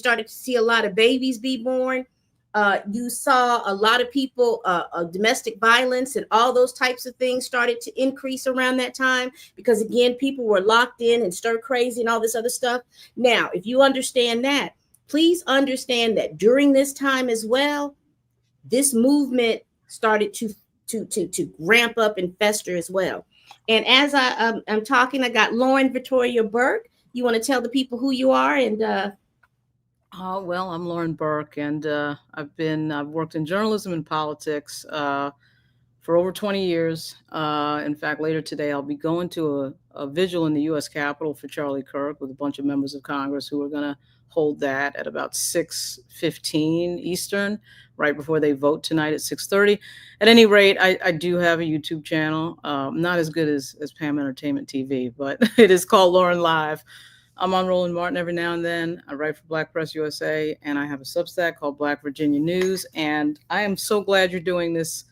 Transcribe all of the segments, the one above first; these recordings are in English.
started to see a lot of babies be born. You saw a lot of people, domestic violence and all those types of things started to increase around that time because, again, people were locked in and stir crazy and all this other stuff. Now, if you understand that, please understand that during this time as well, this movement started to ramp up and fester as well. And as I'm talking, I got Lauren Victoria Burke. You want to tell the people who you are and well, I'm Lauren Burke, and I've worked in journalism and politics for over 20 years. In fact, later today, I'll be going to a vigil in the U.S. Capitol for Charlie Kirk with a bunch of members of Congress who are going to hold that at about 6:15 Eastern, right before they vote tonight at 6:30. At any rate, I do have a YouTube channel, not as good as Pam Entertainment TV, but it is called Lauren Live. I'm on Roland Martin every now and then. I write for Black Press USA, and I have a Substack called Black Virginia News. And I am so glad you're doing this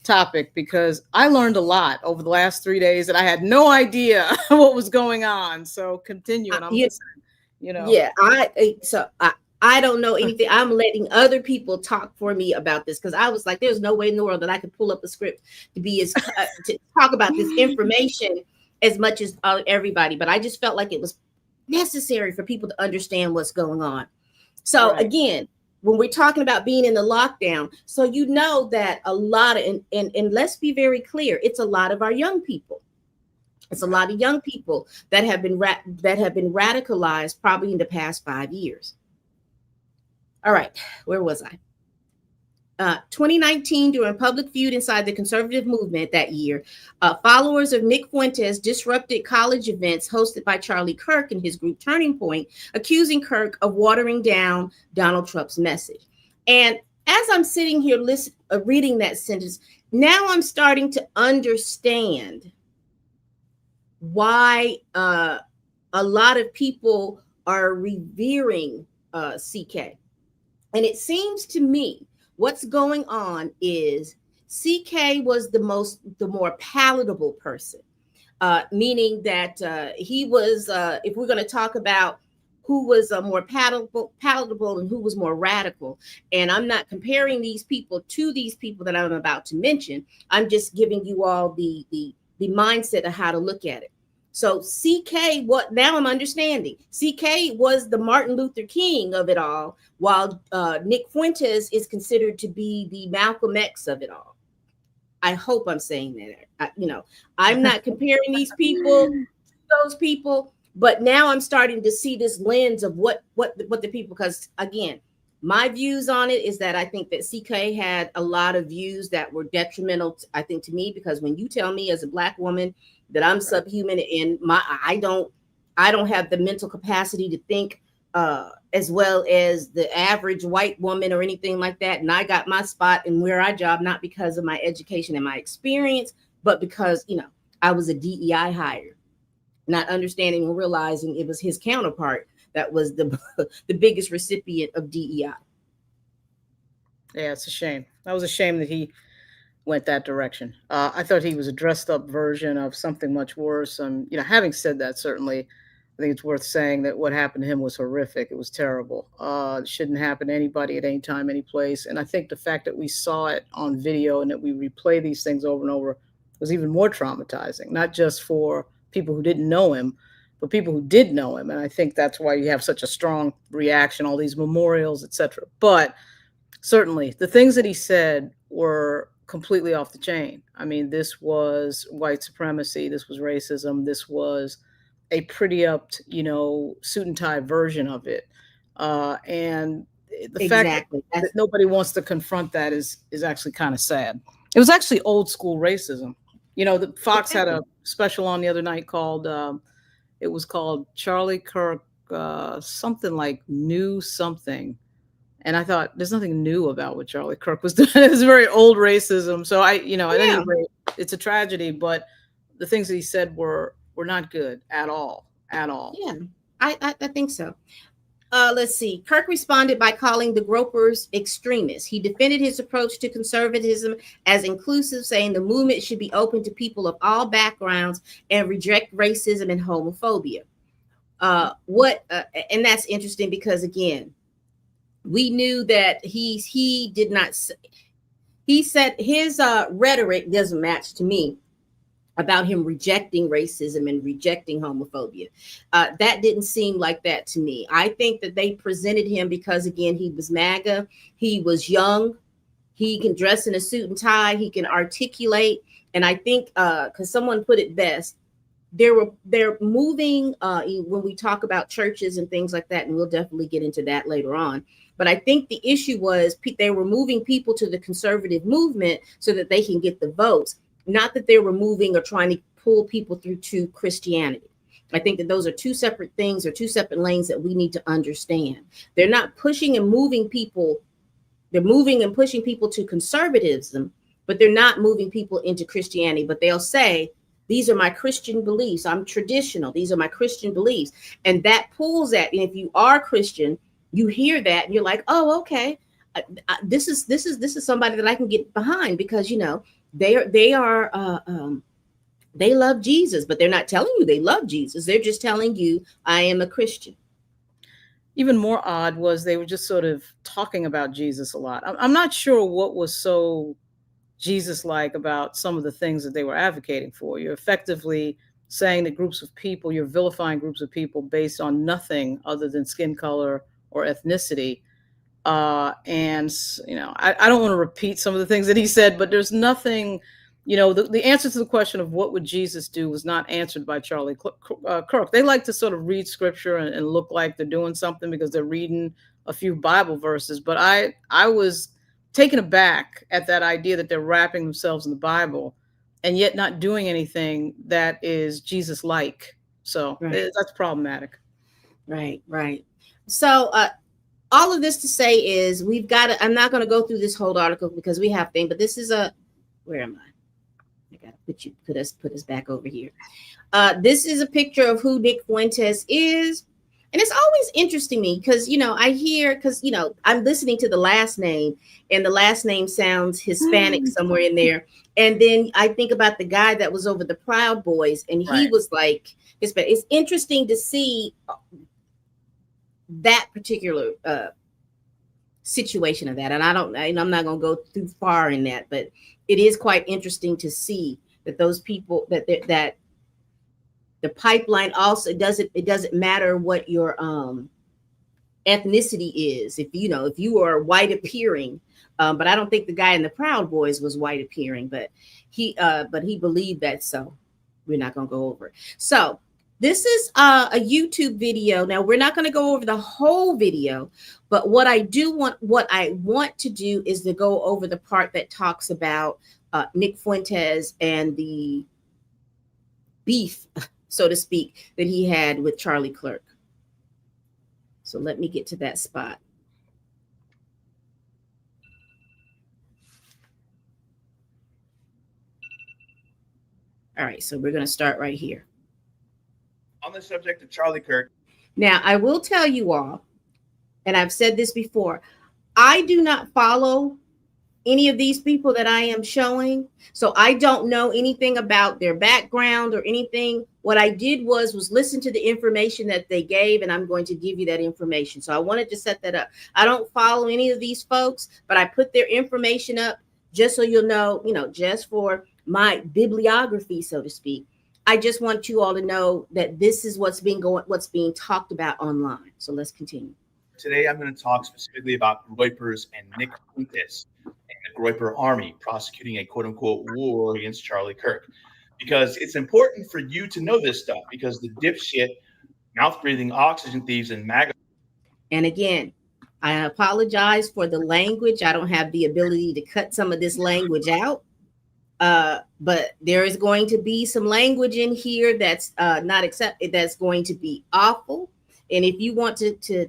topic because I learned a lot over the last 3 days and I had no idea what was going on. So continue, and I'm listening. Yeah, I don't know anything. I'm letting other people talk for me about this because I was like, there's no way in the world that I could pull up a script to be as to talk about this information as much as everybody. But I just felt like it was necessary for people to understand what's going on. So again, when we're talking about being in the lockdown, so you know that a lot of and let's be very clear, it's a lot of our young people. It's a lot of young people that have been radicalized probably in the past 5 years. All right, where was I? 2019, during public feud inside the conservative movement that year, followers of Nick Fuentes disrupted college events hosted by Charlie Kirk and his group Turning Point, accusing Kirk of watering down Donald Trump's message. And as I'm sitting here reading that sentence, now I'm starting to understand why a lot of people are revering CK. And it seems to me what's going on is CK was the more palatable person, meaning that he was, if we're going to talk about who was more palatable and who was more radical, and I'm not comparing these people to these people that I'm about to mention, I'm just giving you all the mindset of how to look at it. So CK, now I'm understanding. CK was the Martin Luther King of it all, while Nick Fuentes is considered to be the Malcolm X of it all. I hope I'm saying that. I'm not comparing these people to those people, but now I'm starting to see this lens of what the people, because again, my views on it is that I think that CK had a lot of views that were detrimental, I think, to me, because when you tell me as a Black woman that I'm subhuman and I don't have the mental capacity to think as well as the average white woman or anything like that, and I got my spot and where I job not because of my education and my experience, but because I was a DEI hire, not understanding and realizing it was his counterpart that was the biggest recipient of DEI. Yeah, it's a shame. That was a shame that he went that direction. I thought he was a dressed up version of something much worse. Having said that, certainly, I think it's worth saying that what happened to him was horrific. It was terrible. It shouldn't happen to anybody at any time, any place. And I think the fact that we saw it on video and that we replay these things over and over was even more traumatizing, not just for people who didn't know him, but people who did know him. And I think that's why you have such a strong reaction, all these memorials, etc. But certainly the things that he said were completely off the chain. I mean, this was white supremacy. This was racism. This was a pretty upped, suit and tie version of it. And the fact that nobody wants to confront that is actually kind of sad. It was actually old school racism. The Fox had a special on the other night called, it was called Charlie Kirk, something like New Something. And I thought there's nothing new about what Charlie Kirk was doing. It was very old racism. So at any rate, it's a tragedy, but the things that he said were not good at all. Yeah, I think so. Let's see. Kirk responded by calling the Groypers extremists. He defended his approach to conservatism as inclusive, saying the movement should be open to people of all backgrounds and reject racism and homophobia. And that's interesting because, again, We knew that he did not. He said his rhetoric doesn't match to me about him rejecting racism and rejecting homophobia. That didn't seem like that to me. I think that they presented him because, again, he was MAGA. He was young. He can dress in a suit and tie. He can articulate. And I think because someone put it best, they're moving when we talk about churches and things like that, and we'll definitely get into that later on. But I think the issue was they were moving people to the conservative movement so that they can get the votes, not that they were moving or trying to pull people through to Christianity. I think that those are two separate things or two separate lanes that we need to understand. They're not pushing and moving people. They're moving and pushing people to conservatism, but they're not moving people into Christianity. But they'll say, these are my Christian beliefs. I'm traditional. These are my Christian beliefs. And that pulls at, and if you are Christian, you hear that and you're like, oh, okay. This is somebody that I can get behind because, you know, they love Jesus, but they're not telling you they love Jesus. They're just telling you, I am a Christian. Even more odd was they were just sort of talking about Jesus a lot. I'm not sure what was so Jesus-like about some of the things that they were advocating for. You're effectively saying that groups of people, you're vilifying groups of people based on nothing other than skin color or ethnicity. And, you know, I don't want to repeat some of the things that he said, but there's nothing, you know, the answer to the question of what would Jesus do was not answered by Charlie Kirk. They like to sort of read scripture and look like they're doing something because they're reading a few Bible verses. But I was taken aback at that idea that they're wrapping themselves in the Bible and yet not doing anything that is Jesus-like. So that's problematic. Right. So all of this to say is we've got to, I'm not going to go through this whole article because we have things, but this is where am I? I got to put us back over here. This is a picture of who Nick Fuentes is. And it's always interesting me because, you know, I hear, because, you know, I'm listening to the last name and the last name sounds Hispanic somewhere in there. And then I think about the guy that was over the Proud Boys and he was like Hispanic. It's interesting to see that particular situation of that. And I'm not going to go too far in that, but it is quite interesting to see that those people that the pipeline also it doesn't matter what your ethnicity is. If you are white appearing, but I don't think the guy in the Proud Boys was white appearing, but he believed that. So we're not going to go over it. So this is a YouTube video. Now we're not going to go over the whole video, but what I want to do is to go over the part that talks about Nick Fuentes and the beef, so to speak, that he had with Charlie Kirk. So let me get to that spot. All right, so we're going to start right here. On the subject of Charlie Kirk. Now, I will tell you all, and I've said this before, I do not follow any of these people that I am showing. So I don't know anything about their background or anything. What I did was listen to the information that they gave, and I'm going to give you that information. So I wanted to set that up. I don't follow any of these folks, but I put their information up just so you'll know, just for my bibliography, so to speak. I just want you all to know that this is what's being talked about online. So let's continue. Today, I'm going to talk specifically about Groypers and Nick Fuentes and the Groyper Army prosecuting a quote-unquote war against Charlie Kirk. Because it's important for you to know this stuff, because the dipshit, mouth-breathing oxygen thieves and MAGA. And again, I apologize for the language. I don't have the ability to cut some of this language out. But there is going to be some language in here that's not accepted, that's going to be awful. And if you want to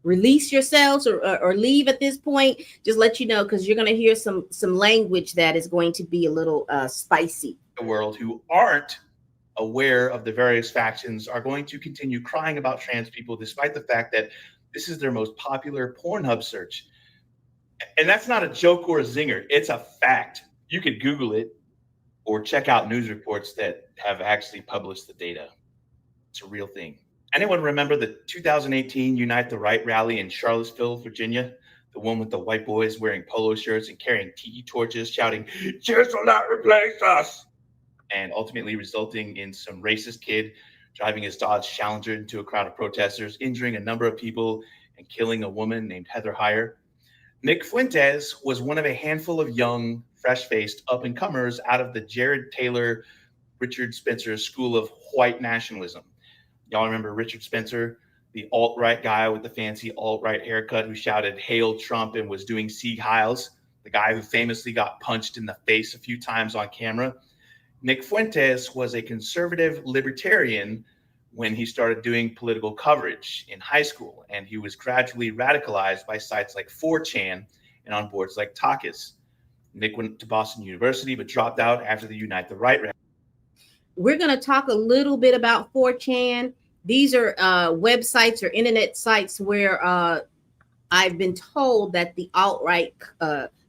release yourselves or leave at this point, just let you know, because you're going to hear some language that is going to be a little spicy. The world who aren't aware of the various factions are going to continue crying about trans people, despite the fact that this is their most popular Pornhub search. And that's not a joke or a zinger. It's a fact. You could Google it or check out news reports that have actually published the data. It's a real thing. Anyone remember the 2018 Unite the Right rally in Charlottesville, Virginia? The one with the white boys wearing polo shirts and carrying tiki torches, shouting, "Cheers will not replace us," and ultimately resulting in some racist kid driving his Dodge Challenger into a crowd of protesters, injuring a number of people and killing a woman named Heather Heyer. Nick Fuentes was one of a handful of young, fresh-faced up-and-comers out of the Jared Taylor, Richard Spencer School of White Nationalism. Y'all remember Richard Spencer, the alt-right guy with the fancy alt-right haircut who shouted "Hail Trump" and was doing Sieg Heils, the guy who famously got punched in the face a few times on camera? Nick Fuentes was a conservative libertarian when he started doing political coverage in high school, and he was gradually radicalized by sites like 4chan and on boards like Talkus. Nick went to Boston University but dropped out after the Unite the Right rally. We're going to talk a little bit about 4chan. These are websites or internet sites where I've been told that the alt-right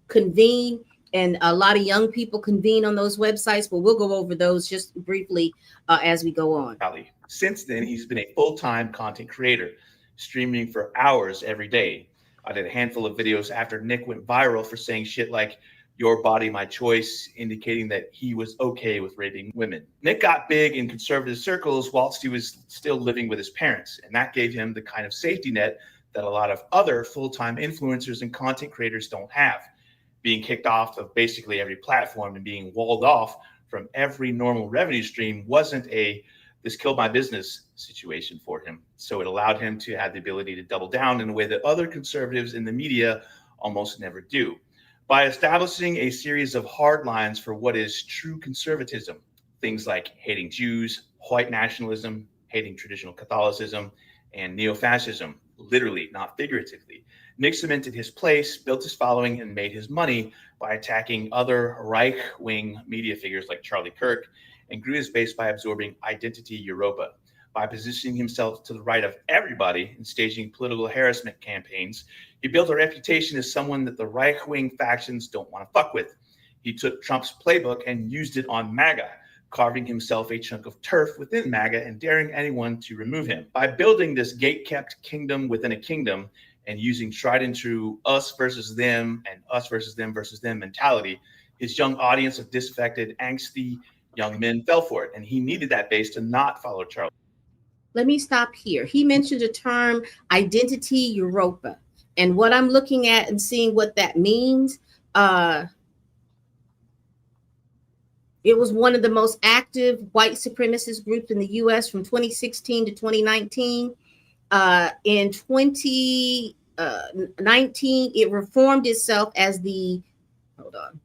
convene, and a lot of young people convene on those websites, but we'll go over those just briefly as we go on. Since then, he's been a full-time content creator, streaming for hours every day. I did a handful of videos after Nick went viral for saying shit like "your body, my choice," indicating that he was okay with raping women. Nick got big in conservative circles whilst he was still living with his parents, and that gave him the kind of safety net that a lot of other full-time influencers and content creators don't have. Being kicked off of basically every platform and being walled off from every normal revenue stream wasn't a "this killed my business" situation for him. So it allowed him to have the ability to double down in a way that other conservatives in the media almost never do, by establishing a series of hard lines for what is true conservatism. Things like hating Jews, white nationalism, hating traditional Catholicism, and neo-fascism, literally, not figuratively. Nick cemented his place, built his following, and made his money by attacking other right-wing media figures like Charlie Kirk, and grew his base by absorbing Identity Europa. By positioning himself to the right of everybody and staging political harassment campaigns, he built a reputation as someone that the right-wing factions don't want to fuck with. He took Trump's playbook and used it on MAGA, carving himself a chunk of turf within MAGA and daring anyone to remove him. By building this gate-kept kingdom within a kingdom and using tried and true us versus them and us versus them mentality, his young audience of disaffected, angsty young men fell for it, and he needed that base to not follow Charlie. Let me stop here. He mentioned the term Identity Europa, and what I'm looking at and seeing what that means, it was one of the most active white supremacist groups in the U.S. from 2016 to 2019. In 2019, it reformed itself as the, hold on.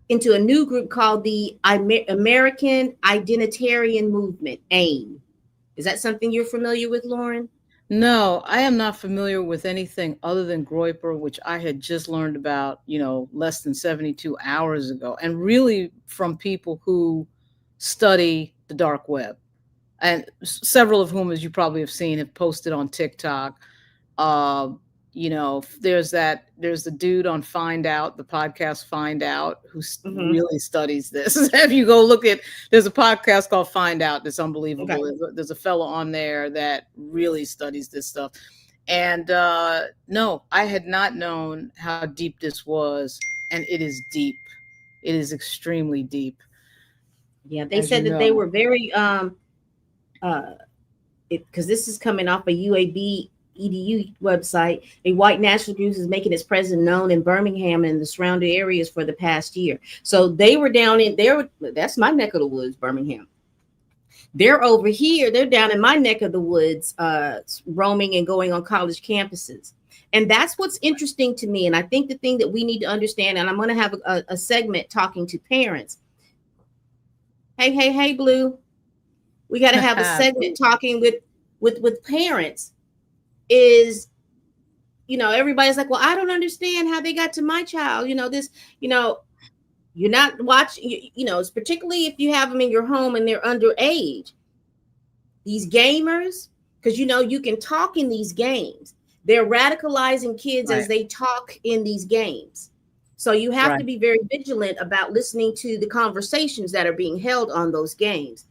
Into a new group called the American Identitarian Movement, AIM. Is that something you're familiar with, Lauren? No, I am not familiar with anything other than Groyper, which I had just learned about, less than 72 hours ago, and really from people who study the dark web, and several of whom, as you probably have seen, have posted on TikTok. There's the dude on Find Out, the podcast Find Out, who really studies this. If you go look at, there's a podcast called Find Out that's unbelievable. Okay. There's a fellow on there that really studies this stuff. And no, I had not known how deep this was, and it is deep. It is extremely deep. Yeah, they said that they were very because this is coming off a UAB EDU website. A white national group is making its presence known in Birmingham and the surrounding areas for the past year. So they were down in there. That's my neck of the woods, Birmingham. They're over here. They're down in my neck of the woods, roaming and going on college campuses. And that's what's interesting to me. And I think the thing that we need to understand, and I'm going to have a segment talking to parents. Hey, Blue. We got to have a segment talking with parents. Is, everybody's like, well, I don't understand how they got to my child. You're not watching, it's particularly if you have them in your home and they're underage. These gamers, because, you can talk in these games. They're radicalizing kids as they talk in these games. So you have Right. to be very vigilant about listening to the conversations that are being held on those games.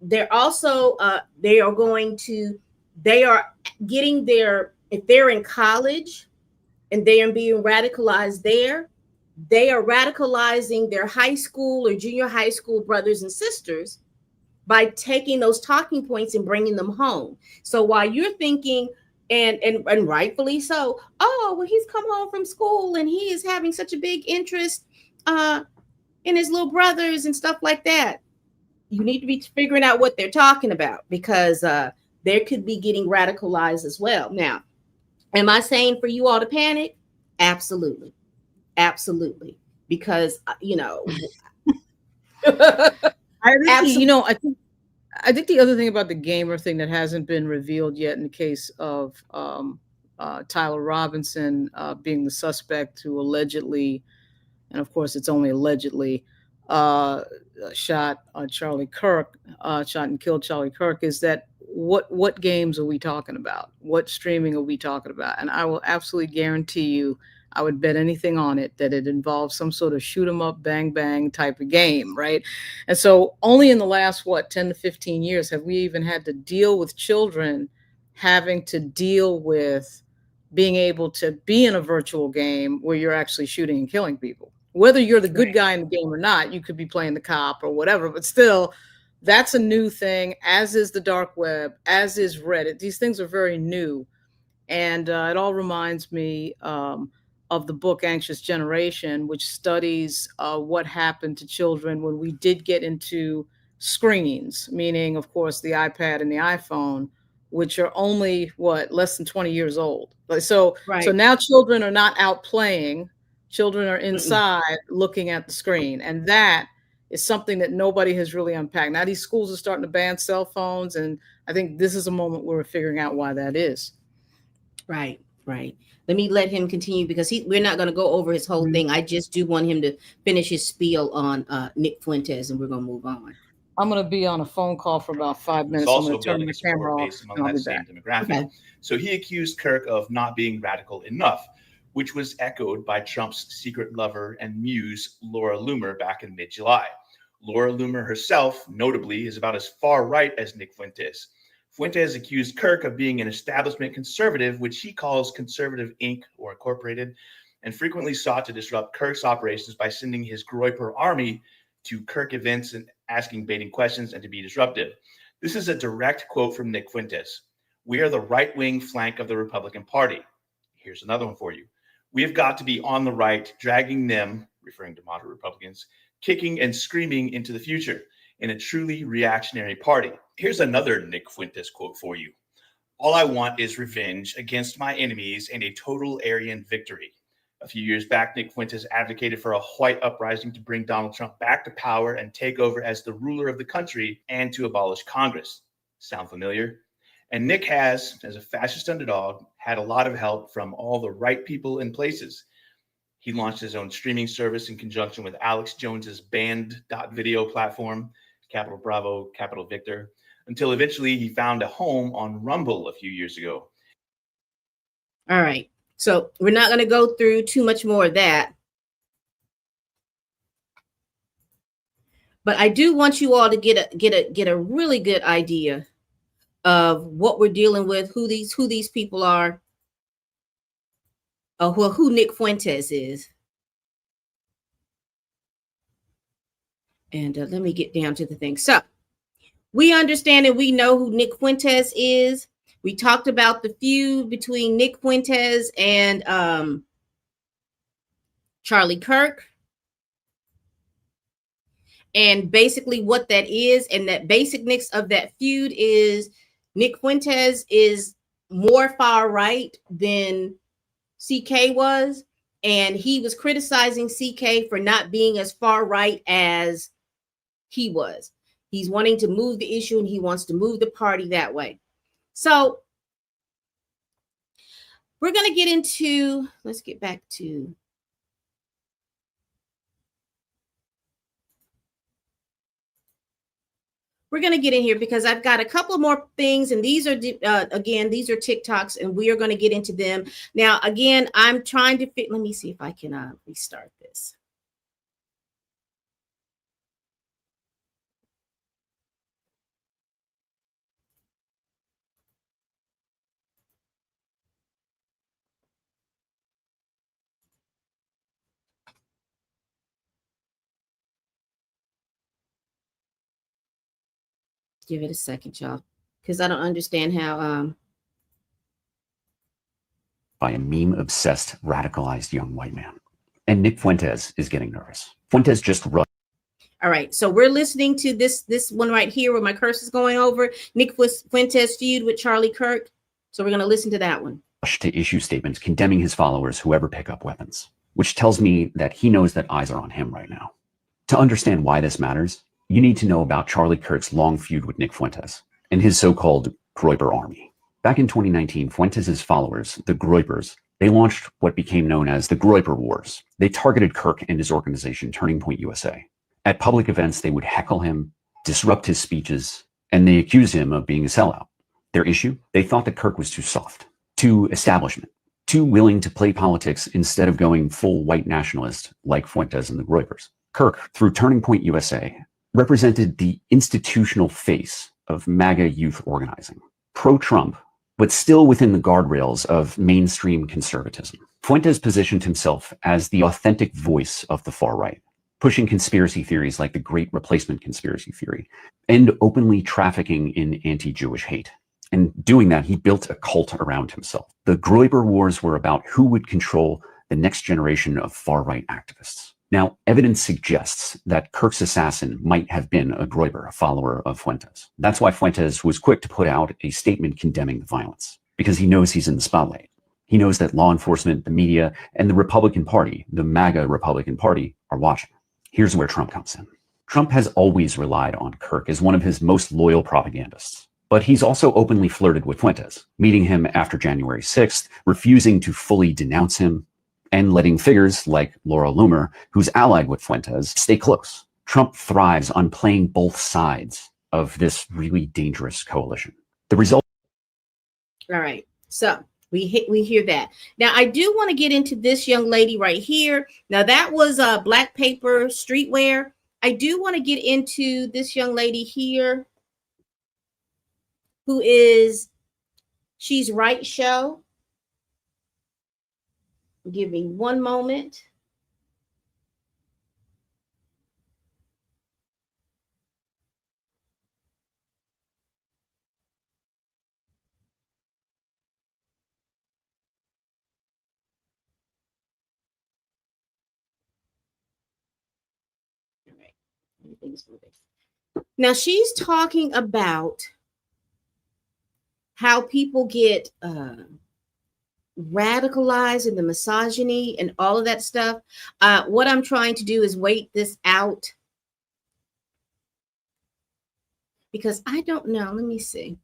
They're also they are getting their, if they're in college and they are being radicalized there, they are radicalizing their high school or junior high school brothers and sisters by taking those talking points and bringing them home. So while you're thinking, and rightfully so, oh well, he's come home from school and he is having such a big interest in his little brothers and stuff like that, you need to be figuring out what they're talking about, because they could be getting radicalized as well. Now, am I saying for you all to panic? Absolutely. Absolutely. Because I think absolutely. I think the other thing about the gamer thing that hasn't been revealed yet in the case of Tyler Robinson being the suspect who allegedly, and of course it's only allegedly, shot Charlie Kirk, shot and killed Charlie Kirk, is that what games are we talking about? What streaming are we talking about? And I will absolutely guarantee you, I would bet anything on it that it involves some sort of shoot 'em up, bang bang type of game, right? And so only in the last 10 to 15 years have we even had to deal with children having to deal with being able to be in a virtual game where you're actually shooting and killing people. Whether you're the good guy in the game or not, you could be playing the cop or whatever, but still, that's a new thing, as is the dark web, as is Reddit. These things are very new. And it all reminds me of the book Anxious Generation, which studies what happened to children when we did get into screens, meaning, of course, the iPad and the iPhone, which are only less than 20 years old. So now children are not out playing. Children are inside looking at the screen. And that is something that nobody has really unpacked. Now these schools are starting to ban cell phones. And I think this is a moment where we're figuring out why that is. Right. Let me let him continue, because we're not going to go over his whole thing. I just do want him to finish his spiel on Nick Fuentes, and we're going to move on. I'm going to be on a phone call for about 5 minutes. He's also building a support base among that same demographic. Okay. So he accused Kirk of not being radical enough, which was echoed by Trump's secret lover and muse, Laura Loomer, back in mid-July. Laura Loomer herself, notably, is about as far right as Nick Fuentes. Fuentes accused Kirk of being an establishment conservative, which he calls Conservative Inc. or Incorporated, and frequently sought to disrupt Kirk's operations by sending his Groyper army to Kirk events and asking baiting questions and to be disruptive. This is a direct quote from Nick Fuentes. "We are the right-wing flank of the Republican Party." Here's another one for you. "We have got to be on the right, dragging them," referring to moderate Republicans, "kicking and screaming into the future in a truly reactionary party." Here's another Nick Fuentes quote for you. "All I want is revenge against my enemies and a total Aryan victory." A few years back, Nick Fuentes advocated for a white uprising to bring Donald Trump back to power and take over as the ruler of the country and to abolish Congress. Sound familiar? And Nick has, as a fascist underdog, had a lot of help from all the right people and places. He launched his own streaming service in conjunction with Alex Jones's Band.video platform, Capital Bravo, Capital Victor, until eventually he found a home on Rumble a few years ago. All right. So we're not going to go through too much more of that. But I do want you all to get a really good idea of what we're dealing with, who these people are, who Nick Fuentes is. And let me get down to the thing. So we understand and we know who Nick Fuentes is. We talked about the feud between Nick Fuentes and Charlie Kirk. And basically what that is, and that basicness of that feud is Nick Fuentes is more far right than CK was. And he was criticizing CK for not being as far right as he was. He's wanting to move the issue and he wants to move the party that way. So we're going to get into, let's get back to, we're going to get in here because I've got a couple more things, and these are again, these are TikToks, and we are going to get into them now. Again, I'm trying to let me see if I can restart this. Give it a second, y'all, because I don't understand how. By a meme-obsessed, radicalized young white man. And Nick Fuentes is getting nervous. Fuentes just rushed. All right, so we're listening to this one right here where my curse is going over. Nick Fuentes feud with Charlie Kirk. So we're going to listen to that one. To issue statements condemning his followers who ever pick up weapons, which tells me that he knows that eyes are on him right now. To understand why this matters, you need to know about Charlie Kirk's long feud with Nick Fuentes and his so-called Groyper army. Back in 2019, Fuentes' followers, the Groypers, they launched what became known as the Groyper Wars. They targeted Kirk and his organization, Turning Point USA. At public events, they would heckle him, disrupt his speeches, and they accused him of being a sellout. Their issue? They thought that Kirk was too soft, too establishment, too willing to play politics instead of going full white nationalist like Fuentes and the Groypers. Kirk, through Turning Point USA, represented the institutional face of MAGA youth organizing, pro-Trump, but still within the guardrails of mainstream conservatism. Fuentes positioned himself as the authentic voice of the far right, pushing conspiracy theories like the Great Replacement conspiracy theory, and openly trafficking in anti-Jewish hate. And doing that, he built a cult around himself. The Groyper Wars were about who would control the next generation of far-right activists. Now, evidence suggests that Kirk's assassin might have been a Groyper, a follower of Fuentes. That's why Fuentes was quick to put out a statement condemning the violence, because he knows he's in the spotlight. He knows that law enforcement, the media, and the Republican Party, the MAGA Republican Party, are watching. Here's where Trump comes in. Trump has always relied on Kirk as one of his most loyal propagandists. But he's also openly flirted with Fuentes, meeting him after January 6th, refusing to fully denounce him, and letting figures like Laura Loomer, who's allied with Fuentes, stay close. Trump thrives on playing both sides of this really dangerous coalition. The result. All right, so we hear that. Now, I do want to get into this young lady right here. Now, that was Black Paper Streetwear. I do want to get into this young lady here, who is She's Right Show. Give me one moment. All right, everything's moving. Now she's talking about how people get radicalized in the misogyny and all of that stuff. What I'm trying to do is wait this out because I don't know. Let me see.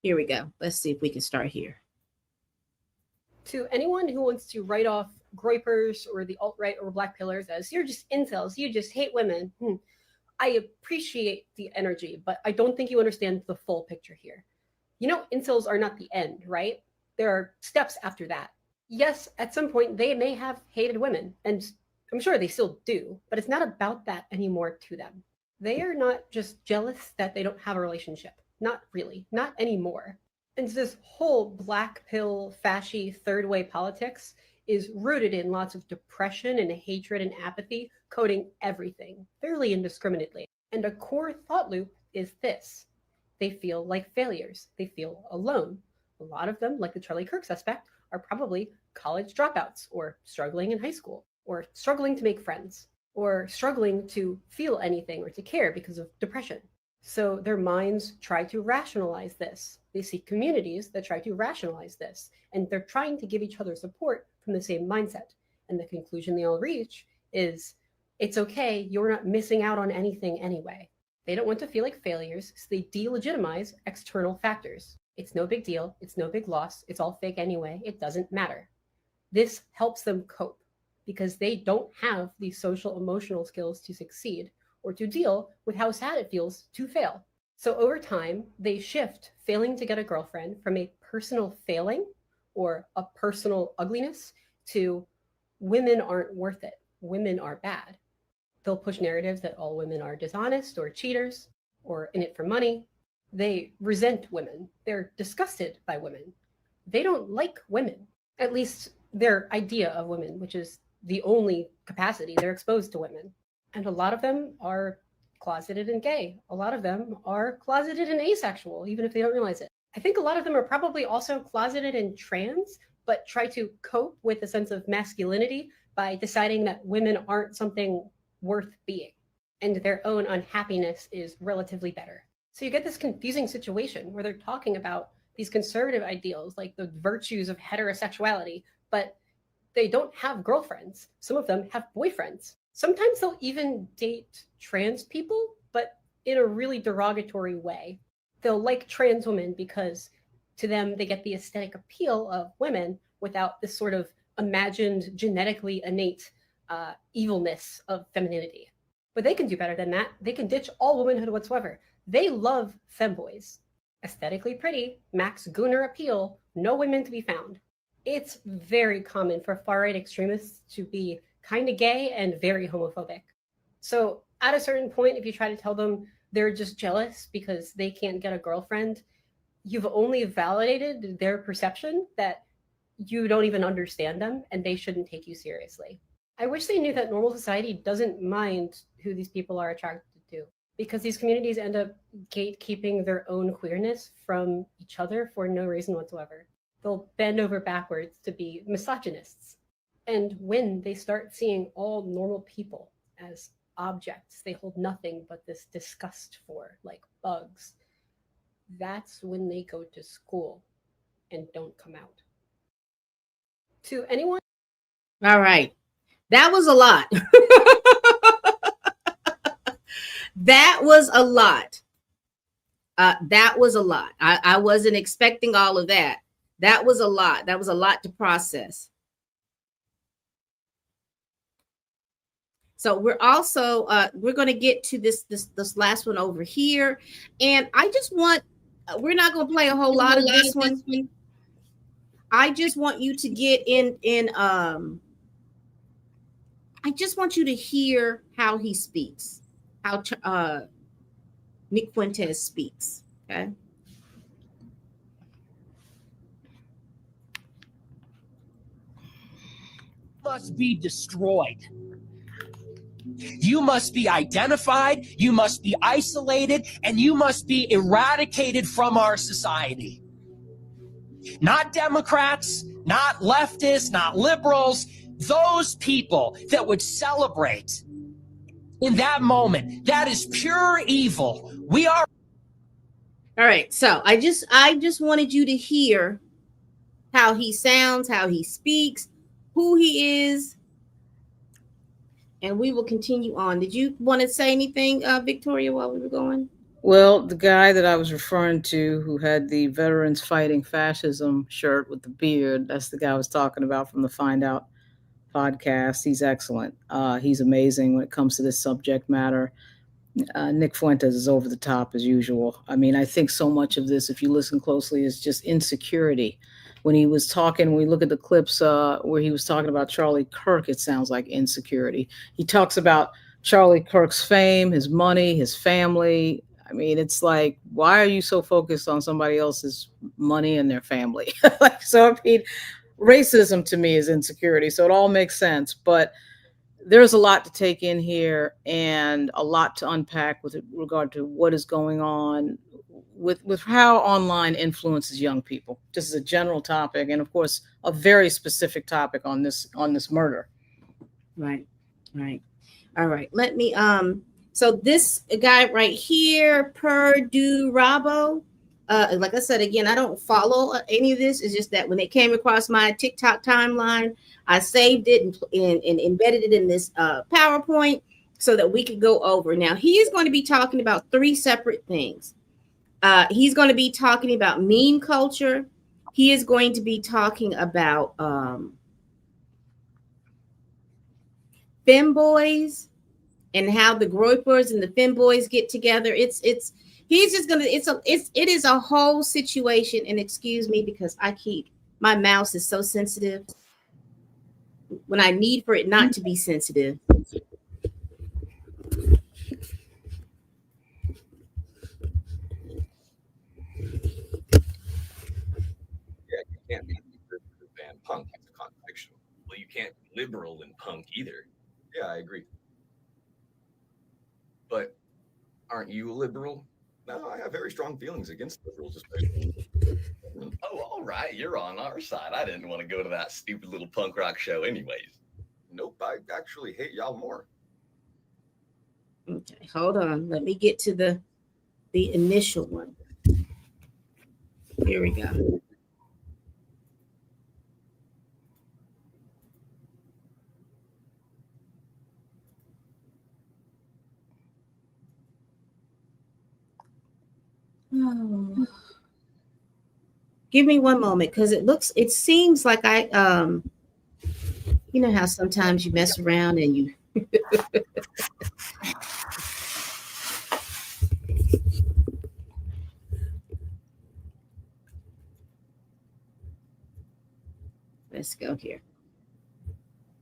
Here we go. Let's see if we can start here. To anyone who wants to write off Groypers or the alt-right or Black pillars as you're just incels, you just hate women, I appreciate the energy, but I don't think you understand the full picture here. You know, incels are not the end, right? There are steps after that. Yes, at some point they may have hated women, and I'm sure they still do, but it's not about that anymore to them. They are not just jealous that they don't have a relationship. Not really, not anymore. And this whole black pill, fashy, third way politics is rooted in lots of depression and hatred and apathy, coding everything fairly indiscriminately. And a core thought loop is this. They feel like failures. They feel alone. A lot of them, like the Charlie Kirk suspect, are probably college dropouts or struggling in high school or struggling to make friends or struggling to feel anything or to care because of depression. So their minds try to rationalize this. They seek communities that try to rationalize this, and they're trying to give each other support from the same mindset. And the conclusion they all reach is, it's okay, you're not missing out on anything anyway. They don't want to feel like failures, so they delegitimize external factors. It's no big deal. It's no big loss. It's all fake anyway. It doesn't matter. This helps them cope because they don't have the social emotional skills to succeed or to deal with how sad it feels to fail. So over time, they shift failing to get a girlfriend from a personal failing or a personal ugliness to women aren't worth it. Women are bad. They'll push narratives that all women are dishonest or cheaters or in it for money. They resent women. They're disgusted by women. They don't like women, at least their idea of women, which is the only capacity they're exposed to women. And a lot of them are closeted and gay. A lot of them are closeted and asexual, even if they don't realize it. I think a lot of them are probably also closeted and trans, but try to cope with a sense of masculinity by deciding that women aren't something worth being, and their own unhappiness is relatively better. So you get this confusing situation where they're talking about these conservative ideals, like the virtues of heterosexuality, but they don't have girlfriends. Some of them have boyfriends. Sometimes they'll even date trans people, but in a really derogatory way. They'll like trans women because to them, they get the aesthetic appeal of women without this sort of imagined, genetically innate evilness of femininity. But they can do better than that. They can ditch all womanhood whatsoever. They love femboys. Aesthetically pretty, max gooner appeal, no women to be found. It's very common for far-right extremists to be kind of gay and very homophobic. So at a certain point, if you try to tell them they're just jealous because they can't get a girlfriend, you've only validated their perception that you don't even understand them and they shouldn't take you seriously. I wish they knew that normal society doesn't mind who these people are attracted to, because these communities end up gatekeeping their own queerness from each other for no reason whatsoever. They'll bend over backwards to be misogynists. And when they start seeing all normal people as objects they hold nothing but this disgust for, like bugs, that's when they go to school and don't come out. To anyone? All right. That was a lot. That was a lot. That was a lot. I wasn't expecting all of that. That was a lot. That was a lot to process. So we're also we're going to get to this last one over here, and I just want, we're not going to play a whole lot of this one. I just want you to get in I just want you to hear how he speaks, how Nick Fuentes speaks. Okay. Must be destroyed. You must be identified, you must be isolated, and you must be eradicated from our society. Not Democrats, not leftists, not liberals, those people that would celebrate in that moment. That is pure evil. We are. All right. So I just wanted you to hear how he sounds, how he speaks, who he is, and we will continue on. Did you want to say anything, Victoria, while we were going? Well, the guy that I was referring to who had the Veterans Fighting Fascism shirt with the beard, that's the guy I was talking about from the Find Out podcast. He's excellent. He's amazing when it comes to this subject matter. Nick Fuentes is over the top as usual. I mean, I think so much of this, if you listen closely, is just insecurity. When he was talking, when we look at the clips where he was talking about Charlie Kirk, it sounds like insecurity. He talks about Charlie Kirk's fame, his money, his family. I mean, it's like, why are you so focused on somebody else's money and their family? So, I mean, racism to me is insecurity. So it all makes sense. But there's a lot to take in here and a lot to unpack with regard to what is going on with how online influences young people. Just as a general topic, and of course, a very specific topic on this murder. Right. All right. Let me so this guy right here, Purdue Rabo, like I said, again, I don't follow any of this. It's just that when it came across my TikTok timeline, I saved it and embedded it in this PowerPoint. so that we could go over. Now, he is going to be talking about 3 separate things. He's going to be talking about meme culture. He is going to be talking about femboys and how the Groypers and the femboys get together. It is a whole situation. And excuse me, because my mouse is so sensitive when I need for it not to be sensitive. Can't be conservative and punk. It's a contradiction. Well, you can't be liberal and punk either. Yeah, I agree. But aren't you a liberal? No, I have very strong feelings against liberals, especially. Oh, all right. You're on our side. I didn't want to go to that stupid little punk rock show anyways. Nope, I actually hate y'all more. Okay, hold on. Let me get to the initial one. Here we go. Oh. Give me one moment, because it seems like you know how sometimes you mess around and you let's go here.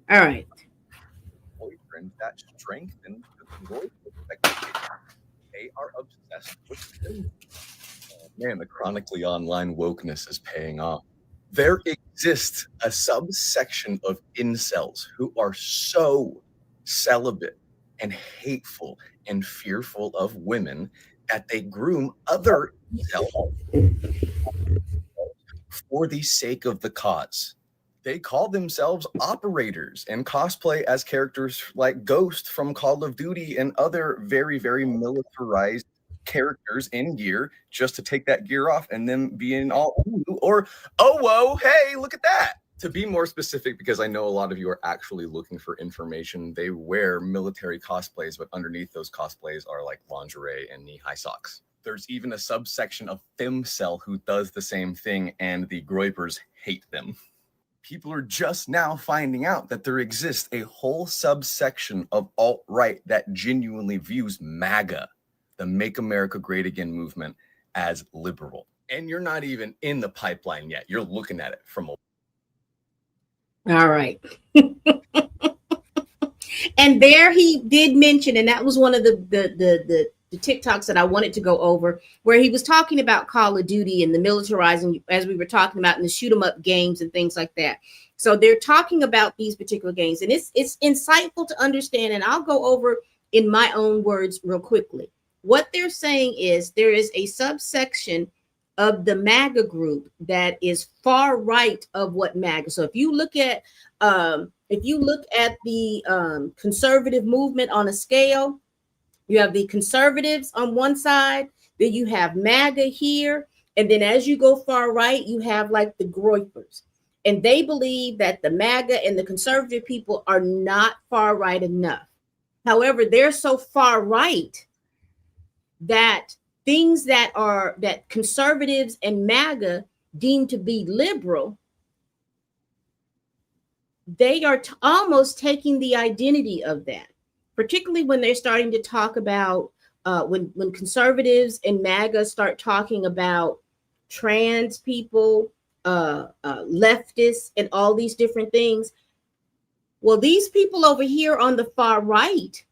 All right. Boyfriend that strengthens the boy. They are obsessed with them. Oh, man, the chronically online wokeness is paying off. There exists a subsection of incels who are so celibate and hateful and fearful of women that they groom other incels for the sake of the cause. They call themselves operators and cosplay as characters like Ghost from Call of Duty and other very, very militarized characters in gear just to take that gear off and then be in all or, oh, whoa, hey, look at that. To be more specific, because I know a lot of you are actually looking for information, they wear military cosplays, but underneath those cosplays are like lingerie and knee-high socks. There's even a subsection of femcel who does the same thing, and the Groypers hate them. People are just now finding out that there exists a whole subsection of alt-right that genuinely views MAGA, the Make America Great Again movement, as liberal. And you're not even in the pipeline yet. You're looking at it from a... All right. And there he did mention, and that was one of the TikToks that I wanted to go over, where he was talking about Call of Duty and the militarizing, as we were talking about, in the shoot 'em up games and things like that. So they're talking about these particular games, and it's insightful to understand. And I'll go over in my own words real quickly. What they're saying is there is a subsection of the MAGA group that is far right of what MAGA. So if you look at the conservative movement on a scale, you have the conservatives on one side, then you have MAGA here, and then as you go far right, you have like the Groypers. And they believe that the MAGA and the conservative people are not far right enough. However, they're so far right that things that conservatives and MAGA deem to be liberal, they are almost taking the identity of that, particularly when they're starting to talk about when conservatives and MAGA start talking about trans people, leftists, and all these different things. Well, these people over here on the far right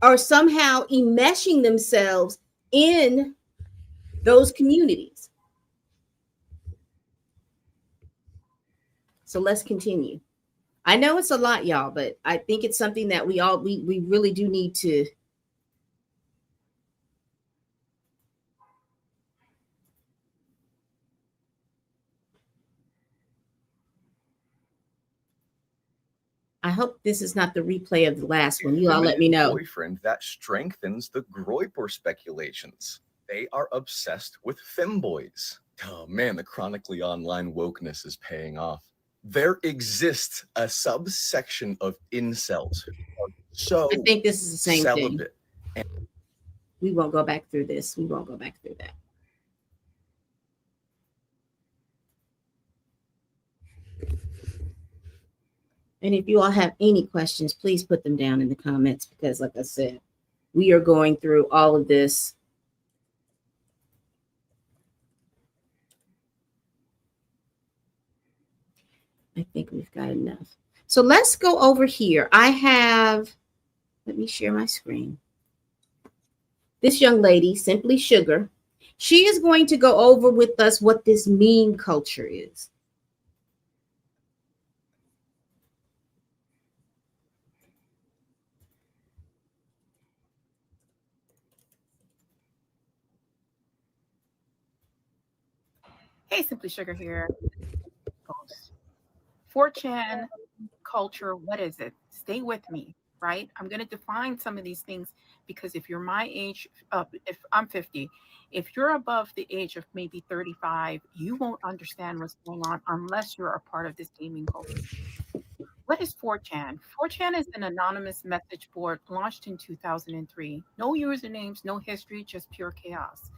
are somehow enmeshing themselves in those communities. So let's continue. I know it's a lot, y'all, but I think it's something that we really do need to. I hope this is not the replay of the last one. You all let me know. Boyfriend that strengthens the Groyper speculations. They are obsessed with femboys. Oh man, the chronically online wokeness is paying off. There exists a subsection of incels who are so I think this is the same thing. celibate. We won't go back through this. We won't go back through that. And if you all have any questions, please put them down in the comments, because like I said, we are going through all of this. I think we've got enough. So let's go over here. Let me share my screen. This young lady, Simply Shugar, she is going to go over with us what this meme culture is. Hey, Simply Shugar here. 4chan culture, what is it? Stay with me, right? I'm going to define some of these things, because if you're my age, if I'm 50, if you're above the age of maybe 35, you won't understand what's going on unless you're a part of this gaming culture. What is 4chan? 4chan is an anonymous message board launched in 2003. No usernames, no history, just pure chaos.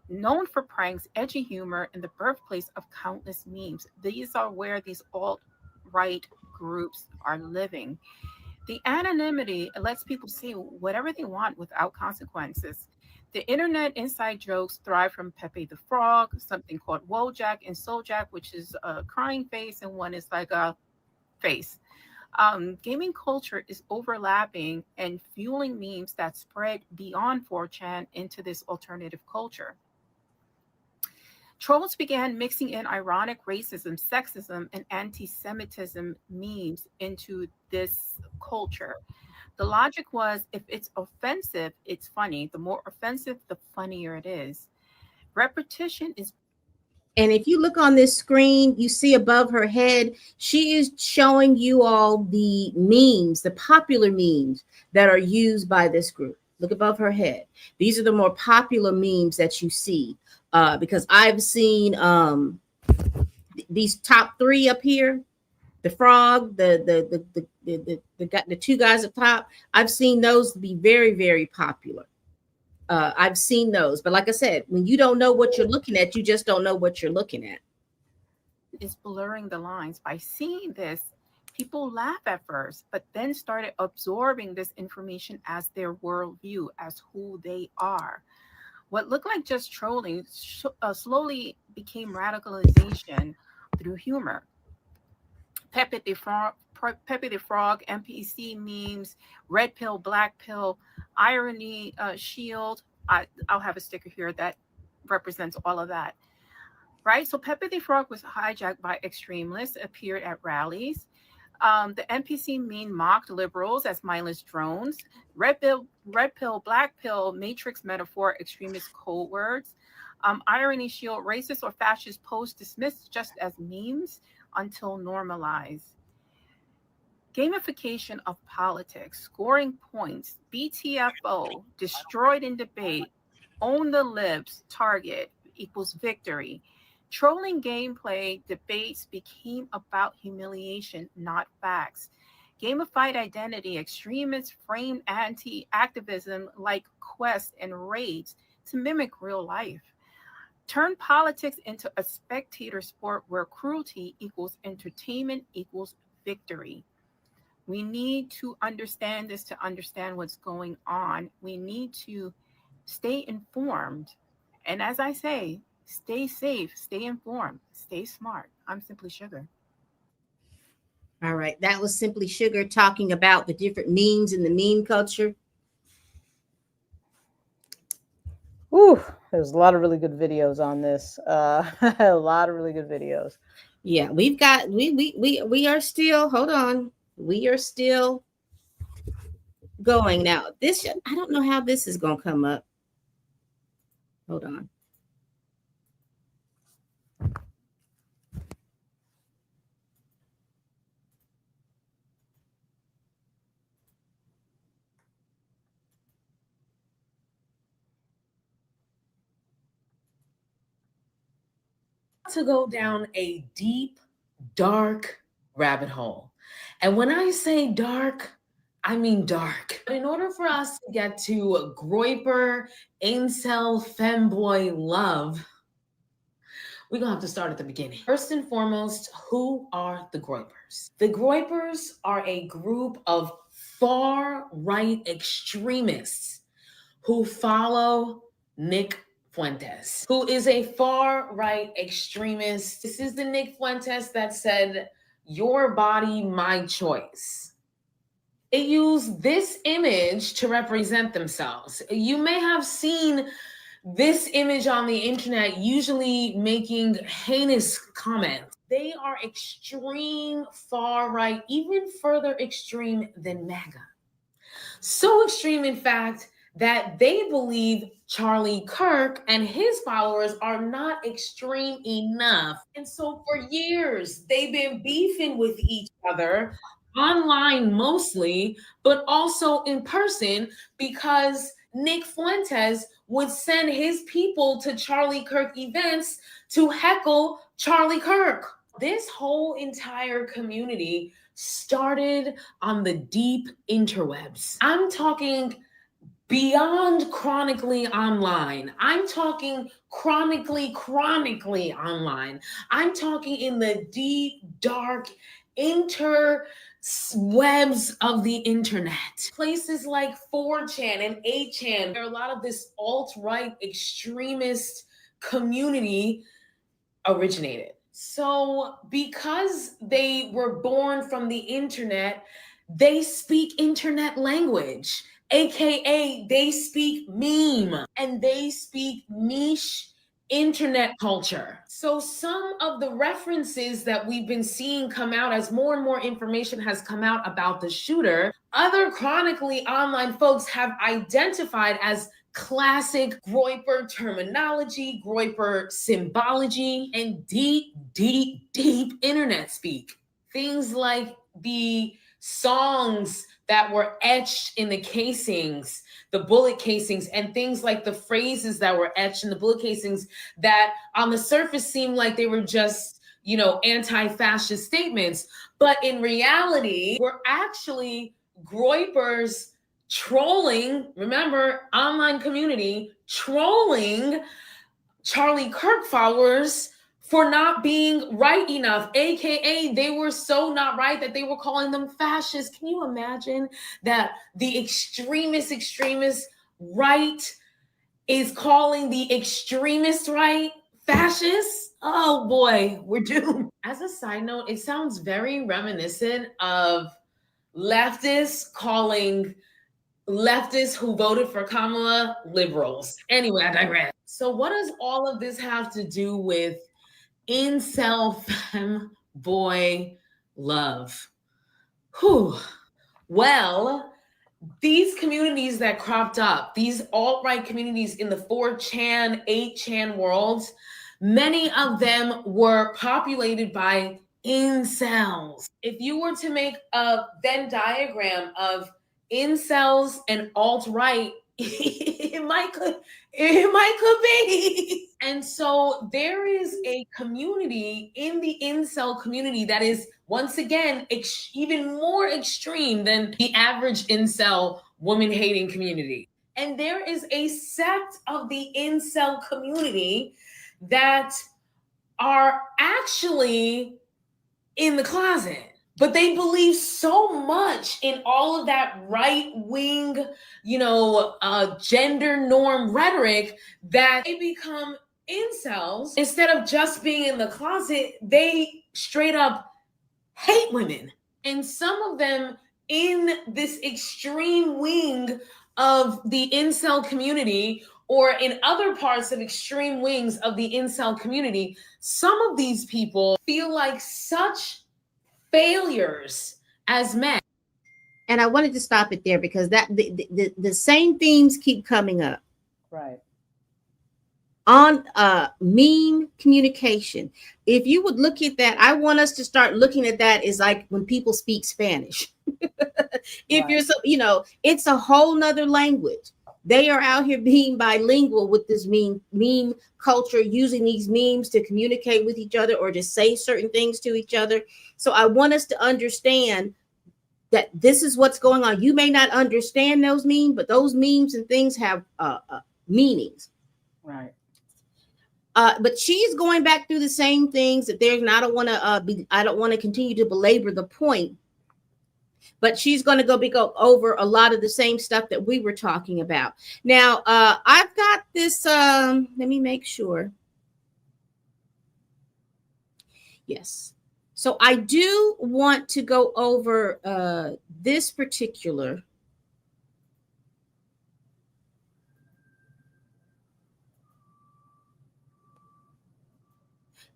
Known for pranks, edgy humor, and the birthplace of countless memes. These are where these alt-right groups are living. The anonymity lets people say whatever they want without consequences. The internet inside jokes thrive from Pepe the Frog, something called Wojak and Sojak, which is a crying face, and one is like a face. Gaming culture is overlapping and fueling memes that spread beyond 4chan into this alternative culture. Trolls began mixing in ironic racism, sexism, and anti-Semitism memes into this culture. The logic was, if it's offensive, it's funny. The more offensive, the funnier it is. Repetition is. And if you look on this screen, you see above her head, she is showing you all the memes, the popular memes that are used by this group. Look above her head. These are the more popular memes that you see. Because I've seen these top three up here, the frog, the two guys up top. I've seen those be very, very popular. I've seen those, but like I said, when you don't know what you're looking at, you just don't know what you're looking at. Is blurring the lines. By seeing this, people laugh at first, but then started absorbing this information as their worldview, as who they are. What looked like just trolling slowly became radicalization through humor. Pepe the Frog, NPC memes, red pill, black pill, irony shield. I'll have a sticker here that represents all of that. Right? So Pepe the Frog was hijacked by extremists, appeared at rallies. The NPC meme mocked liberals as mindless drones. Red pill, black pill, matrix metaphor, extremist code words. Irony shield, racist or fascist posts dismissed just as memes until normalized. Gamification of politics, scoring points, BTFO, destroyed in debate, own the libs, target equals victory. Trolling gameplay debates became about humiliation, not facts. Gamified identity, extremists framed anti-activism like quests and raids to mimic real life. Turn politics into a spectator sport where cruelty equals entertainment equals victory. We need to understand this to understand what's going on. We need to stay informed. And as I say, stay safe, stay informed, stay smart. I'm Simply Shugar. All right. That was Simply Shugar talking about the different memes in the meme culture. Ooh, there's a lot of really good videos on this. A lot of really good videos. Yeah, we've got we are still, hold on. We are still going now. This, I don't know how this is going to come up. Hold on. To go down a deep, dark rabbit hole. And when I say dark, I mean dark. But in order for us to get to Groyper, Incel, femboy love, we're gonna have to start at the beginning. First and foremost, who are the Groypers? The Groypers are a group of far-right extremists who follow Nick Fuentes, who is a far-right extremist. This is the Nick Fuentes that said, "Your body, my choice." They use this image to represent themselves. You may have seen this image on the internet, usually making heinous comments. They are extreme far-right, even further extreme than MAGA. So extreme, in fact, that they believe Charlie Kirk and his followers are not extreme enough. And so for years, they've been beefing with each other, online mostly, but also in person, because Nick Fuentes would send his people to Charlie Kirk events to heckle Charlie Kirk. This whole entire community started on the deep interwebs. I'm talking beyond chronically online. I'm talking chronically online. I'm talking in the deep, dark interwebs of the internet. Places like 4chan and 8chan, where a lot of this alt-right extremist community originated. So because they were born from the internet, they speak internet language, AKA they speak meme, and they speak niche internet culture. So some of the references that we've been seeing come out as more and more information has come out about the shooter, other chronically online folks have identified as classic Groyper terminology, Groyper symbology, and deep internet speak. Things like the songs that were etched in the casings, the bullet casings, and things like the phrases that were etched in the bullet casings that on the surface seemed like they were just, anti-fascist statements. But in reality, were actually Groypers trolling, remember, online community, trolling Charlie Kirk followers for not being right enough, AKA they were so not right that they were calling them fascists. Can you imagine that the extremist right is calling the extremist right fascists? Oh boy, we're doomed. As a side note, it sounds very reminiscent of leftists calling leftists who voted for Kamala liberals. Anyway, I digress. So what does all of this have to do with incel femboy love? Whew. Well, these communities that cropped up, these alt-right communities in the 4chan, 8chan worlds, many of them were populated by incels. If you were to make a Venn diagram of incels and alt-right, it might could be. And so there is a community in the incel community that is, once again, even more extreme than the average incel woman-hating community. And there is a sect of the incel community that are actually in the closet. But they believe so much in all of that right-wing, gender norm rhetoric that they become incels. Instead of just being in the closet, they straight up hate women. And some of them in this extreme wing of the incel community, or in other parts of extreme wings of the incel community, some of these people feel like such failures as men. And I wanted to stop it there because that the same themes keep coming up. Right. On meme communication. If you would look at that, I want us to start looking at that as like when people speak Spanish. If you're it's a whole nother language. They are out here being bilingual with this meme culture, using these memes to communicate with each other or to say certain things to each other. So I want us to understand that this is what's going on. You may not understand those memes, but those memes and things have meanings. Right. But she's going back through the same things that there's, and I don't want to continue to belabor the point, but she's going to go over a lot of the same stuff that we were talking about. Now, I've got this, let me make sure. Yes. So I do want to go over this particular.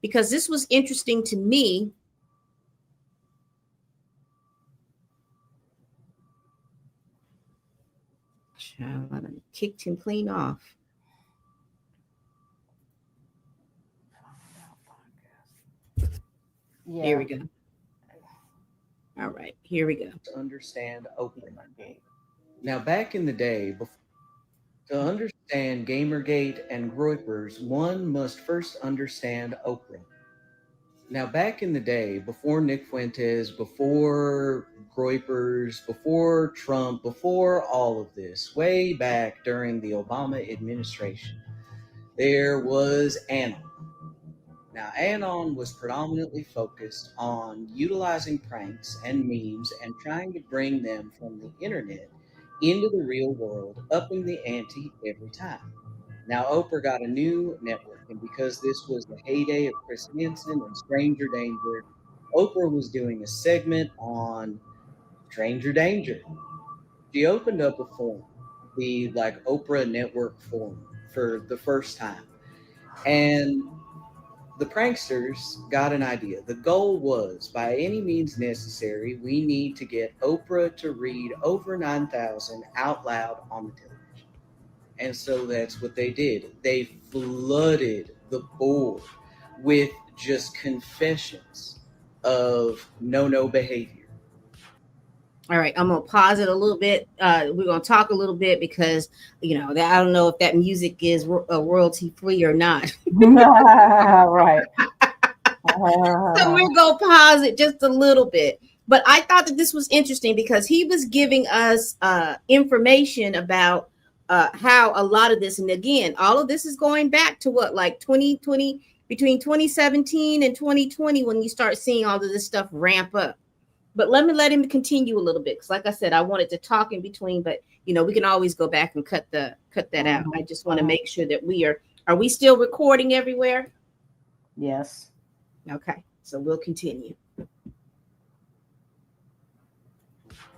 Because this was interesting to me. Child, I kicked him clean off. Yeah. Here we go. All right, here we go. To understand Oprah. Now, back in the day, to understand Gamergate and Groypers, one must first understand Oprah. Now, back in the day, before Nick Fuentes, before Groypers, before Trump, before all of this, way back during the Obama administration, there was Anon. Now, Anon was predominantly focused on utilizing pranks and memes and trying to bring them from the internet into the real world, upping the ante every time. Now, Oprah got a new network, and because this was the heyday of Chris Hansen and Stranger Danger, Oprah was doing a segment on Stranger Danger. She opened up a forum, the Oprah Network forum, for the first time. And the pranksters got an idea. The goal was, by any means necessary, we need to get Oprah to read over 9,000 out loud on the television. And so that's what they did. They flooded the board with just confessions of no behavior. All right, I'm going to pause it a little bit. We're going to talk a little bit because, I don't know if that music is royalty free or not. Right. So we're going to pause it just a little bit. But I thought that this was interesting because he was giving us information about how a lot of this, and again, all of this is going back to what, like 2020, between 2017 and 2020, when you start seeing all of this stuff ramp up. But let him continue a little bit, because like I said, I wanted to talk in between, but we can always go back and cut that out. I just want to make sure that are we still recording everywhere? Yes. Okay, so we'll continue.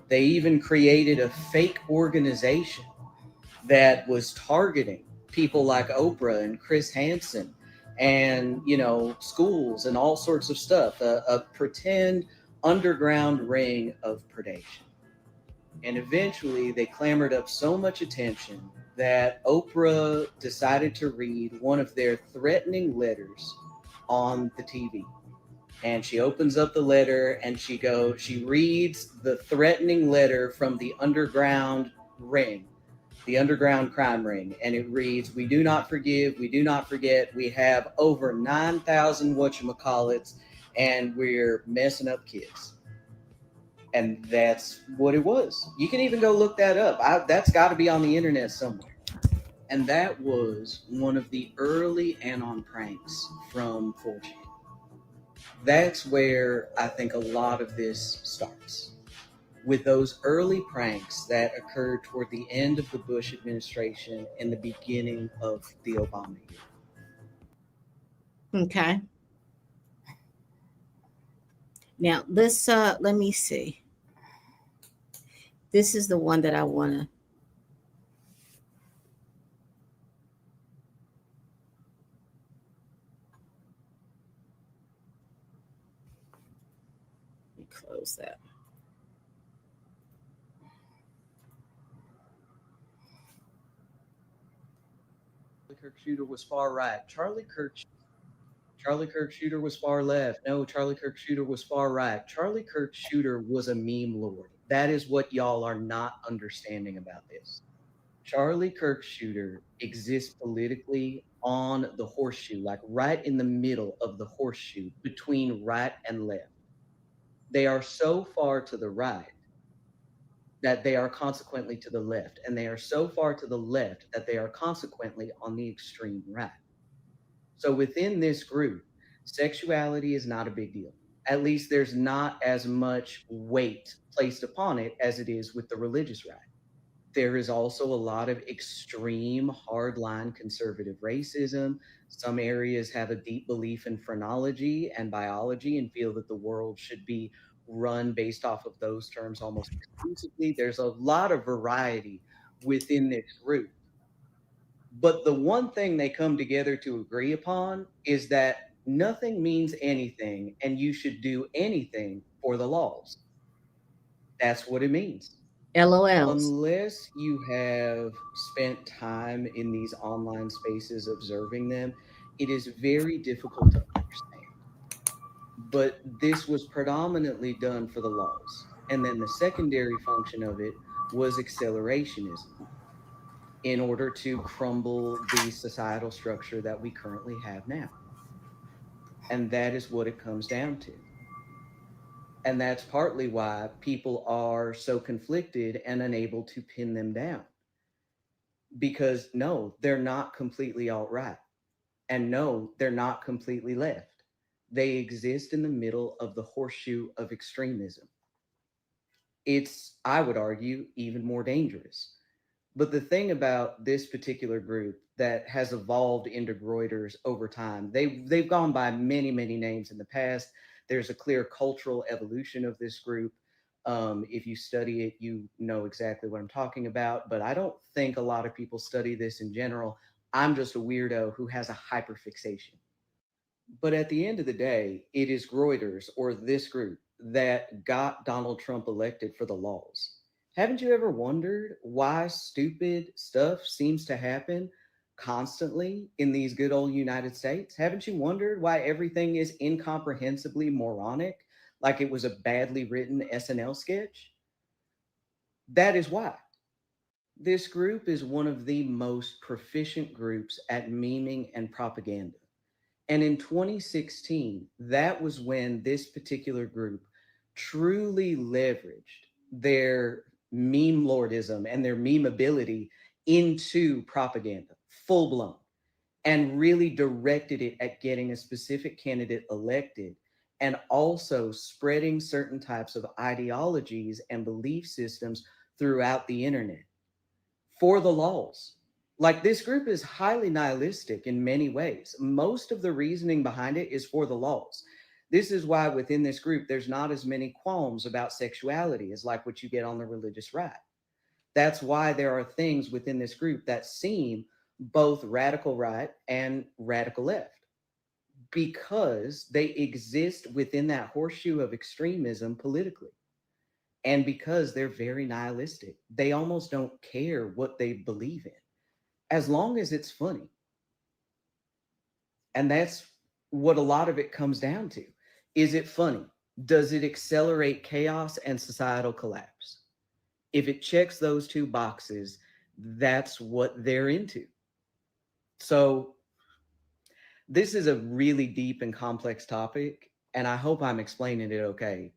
They even created a fake organization that was targeting people like Oprah and Chris Hansen and, schools and all sorts of stuff, a pretend underground ring of predation. And eventually they clamored up so much attention that Oprah decided to read one of their threatening letters on the TV. And she opens up the letter and she reads the threatening letter from the underground ring, the underground crime ring. And it reads, "We do not forgive, we do not forget. We have over 9,000 whatchamacallits, and we're messing up kids." And that's what it was. You can even go look that up. That's got to be on the internet somewhere. And that was one of the early Anon pranks from 4chan. That's where I think a lot of this starts, with those early pranks that occurred toward the end of the Bush administration and the beginning of the Obama year. Okay. Now this, let me see. This is the one that I want to. Close that. Kirk shooter was far right. Charlie Kirk shooter was far left. No, Charlie Kirk shooter was far right. Charlie Kirk shooter was a meme lord. That is what y'all are not understanding about this. Charlie Kirk shooter exists politically on the horseshoe, like right in the middle of the horseshoe between right and left. They are so far to the right that they are consequently to the left, and they are so far to the left that they are consequently on the extreme right. So within this group, sexuality is not a big deal. At least there's not as much weight placed upon it as it is with the religious right. There is also a lot of extreme hardline conservative racism. Some areas have a deep belief in phrenology and biology and feel that the world should be run based off of those terms almost exclusively. There's a lot of variety within this group. But the one thing they come together to agree upon is that nothing means anything and you should do anything for the laws. That's what it means. LOLs. Unless you have spent time in these online spaces observing them, it is very difficult to understand. But this was predominantly done for the laws. And then the secondary function of it was accelerationism in order to crumble the societal structure that we currently have now. And that is what it comes down to. And that's partly why people are so conflicted and unable to pin them down. Because no, they're not completely alt-right. And no, they're not completely left. They exist in the middle of the horseshoe of extremism. It's, I would argue, even more dangerous. But the thing about this particular group that has evolved into Groypers over time, they've gone by many, many names in the past. There's a clear cultural evolution of this group. If you study it, you know exactly what I'm talking about. But I don't think a lot of people study this in general. I'm just a weirdo who has a hyperfixation. But at the end of the day, it is Groypers, or this group, that got Donald Trump elected for the laws. Haven't you ever wondered why stupid stuff seems to happen constantly in these good old United States? Haven't you wondered why everything is incomprehensibly moronic, like it was a badly written SNL sketch? That is why. This group is one of the most proficient groups at memeing and propaganda. And in 2016, that was when this particular group truly leveraged their meme lordism and their meme ability into propaganda, full blown, and really directed it at getting a specific candidate elected and also spreading certain types of ideologies and belief systems throughout the internet for the laws. Like, this group is highly nihilistic in many ways. Most of the reasoning behind it is for the laws. This is why within this group, there's not as many qualms about sexuality as like what you get on the religious right. That's why there are things within this group that seem both radical right and radical left, because they exist within that horseshoe of extremism politically. And because they're very nihilistic, they almost don't care what they believe in, as long as it's funny. And that's what a lot of it comes down to. Is it funny? Does it accelerate chaos and societal collapse? If it checks those two boxes, that's what they're into. So this is a really deep and complex topic, and I hope I'm explaining it okay.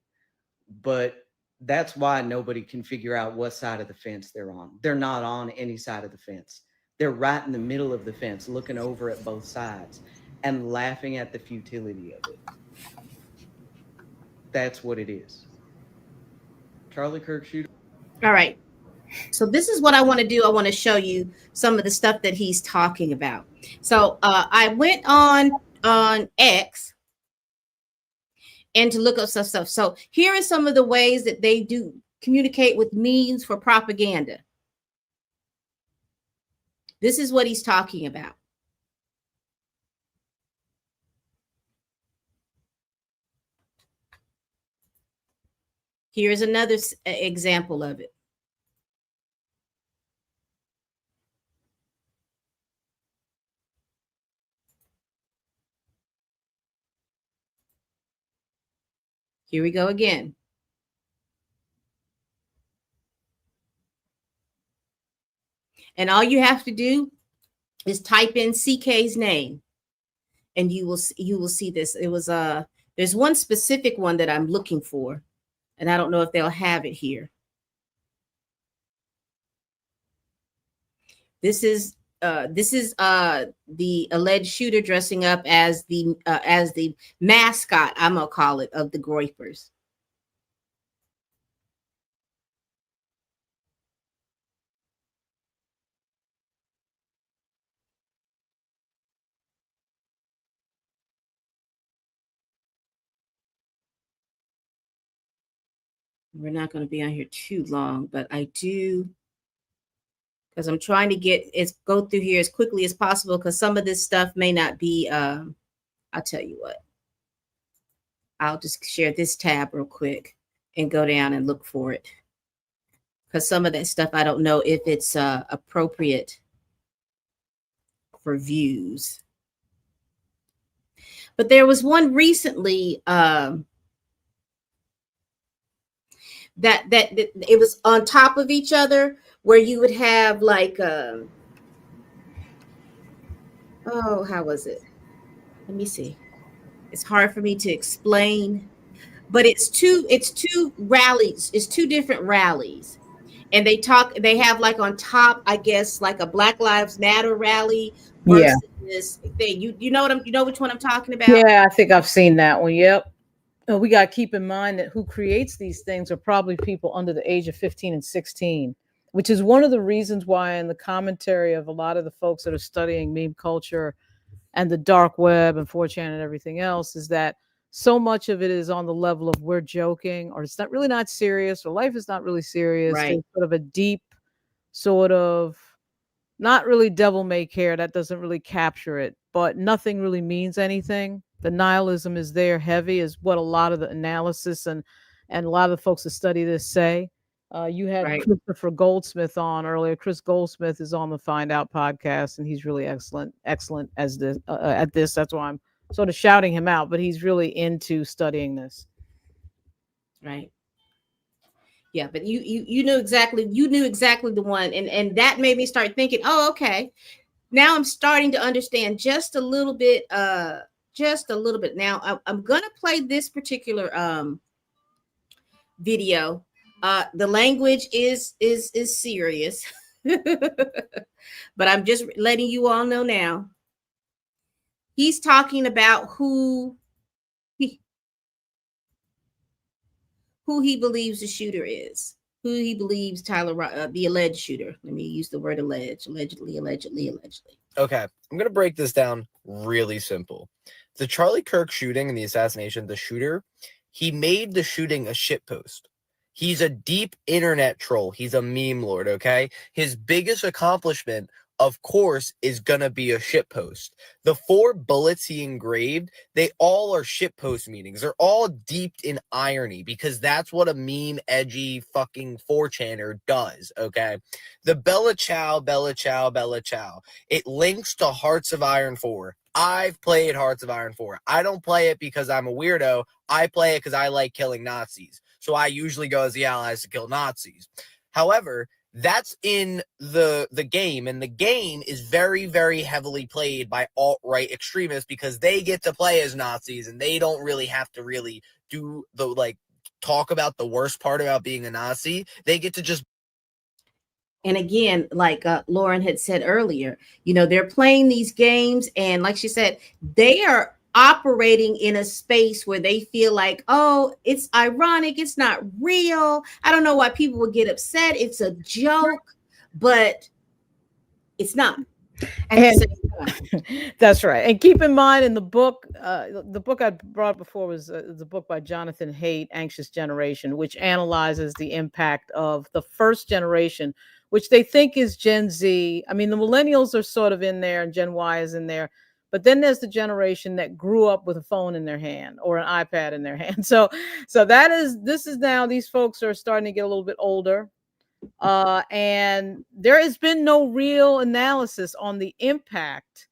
But that's why nobody can figure out what side of the fence they're on. They're not on any side of the fence. They're right in the middle of the fence, looking over at both sides and laughing at the futility of it. That's what it is. Charlie Kirk shooter. All right. So this is what I want to do. I want to show you some of the stuff that he's talking about. So I went on X and to look up some stuff. So here are some of the ways that they do communicate with means for propaganda. This is what he's talking about. Here's another example of it. Here we go again. And all you have to do is type in CK's name, and you will see this. It was there's one specific one that I'm looking for, and I don't know if they'll have it here. This is the alleged shooter dressing up as the mascot, I'm gonna call it, of the Groypers. We're not going to be on here too long, but I do, because I'm trying to go through here as quickly as possible, because some of this stuff may not be, I'll tell you what. I'll just share this tab real quick and go down and look for it. Because some of that stuff, I don't know if it's appropriate for views. But there was one recently that it was on top of each other, where you would have like how was it? Let me see. It's hard for me to explain, but it's two rallies. It's two different rallies, and they have like on top, I guess, like a Black Lives Matter rally versus this thing. You know which one I'm talking about? Yeah, I think I've seen that one. Yep. We got to keep in mind that who creates these things are probably people under the age of 15 and 16, which is one of the reasons why in the commentary of a lot of the folks that are studying meme culture and the dark web and 4chan and everything else is that so much of it is on the level of we're joking, or it's not serious, or life is not really serious. Right. There's sort of a deep sort of not really devil may care. That doesn't really capture it, but nothing really means anything. The nihilism is there heavy, is what a lot of the analysis and a lot of the folks that study this say. You had Right. Christopher Goldsmith on earlier. Kris Goldsmith is on the Find Out podcast, and he's really excellent as this at this. That's why I'm sort of shouting him out, but he's really into studying this. Right. Yeah, but you knew exactly the one, and that made me start thinking, oh, okay. Now I'm starting to understand just a little bit. Now I'm gonna play this particular video. The language is serious, but I'm just letting you all know now. He's talking about who he believes the shooter is, who he believes the alleged shooter. Let me use the word allegedly. Okay, I'm going to break this down really simple. The Charlie Kirk shooting and the assassination, the shooter, he made the shooting a shitpost. He's a deep internet troll. He's a meme lord, okay? His biggest accomplishment, of course, is going to be a shitpost. The 4 bullets he engraved, they all are shitpost meanings. They're all deeped in irony because that's what a meme, edgy, fucking 4chaner does, okay? The Bella Ciao, Bella Ciao, Bella Ciao. It links to Hearts of Iron 4. I've played Hearts of Iron 4. I don't play it because I'm a weirdo. I play it because I like killing Nazis. So I usually go as the allies to kill Nazis. However, that's in the game, and the game is very, very heavily played by alt-right extremists because they get to play as Nazis and they don't really have to really do the talk about the worst part about being a Nazi. They get to just. And again, like Lauren had said earlier, they're playing these games, and like she said, they are operating in a space where they feel like, oh, it's ironic, it's not real. I don't know why people would get upset. It's a joke, but it's not. And that's right. And keep in mind, in the book I brought before was the book by Jonathan Haidt, Anxious Generation, which analyzes the impact of the first generation, which they think is Gen Z. I mean, the millennials are sort of in there and Gen Y is in there. But then there's the generation that grew up with a phone in their hand or an iPad in their hand. So this is now, these folks are starting to get a little bit older. And there has been no real analysis on the impact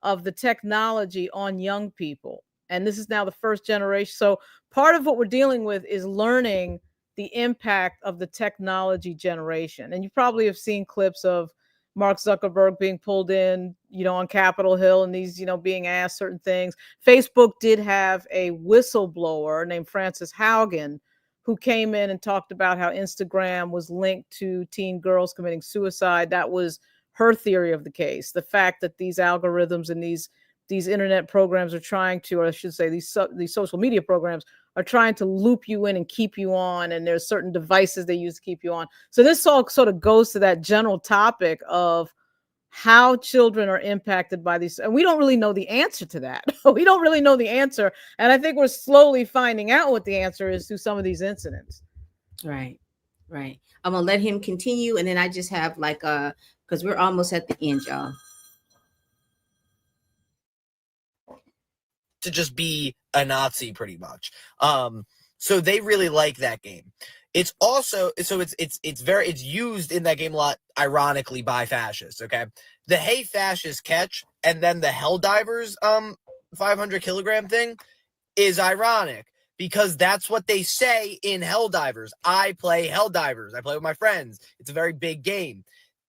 of the technology on young people. And this is now the first generation. So part of what we're dealing with is learning the impact of the technology generation. And you probably have seen clips of Mark Zuckerberg being pulled in, on Capitol Hill, and these, being asked certain things. Facebook did have a whistleblower named Frances Haugen who came in and talked about how Instagram was linked to teen girls committing suicide. That was her theory of the case, the fact that these algorithms and these internet programs are trying to, or I should say these social media programs are trying to loop you in and keep you on, and there's certain devices they use to keep you on. So this all sort of goes to that general topic of how children are impacted by these, and we don't really know the answer to that. We don't really know the answer, and I think we're slowly finding out what the answer is through some of these incidents. Right. I'm gonna let him continue, and then I just have like because we're almost at the end, y'all. To just be a Nazi, pretty much. So they really like that game. It's also, so it's used in that game a lot, ironically, by fascists. Okay, the "Hey fascist" catch and then the Helldivers 500 kilogram thing is ironic, because that's what they say in Helldivers. I play Helldivers. I play with my friends. It's a very big game.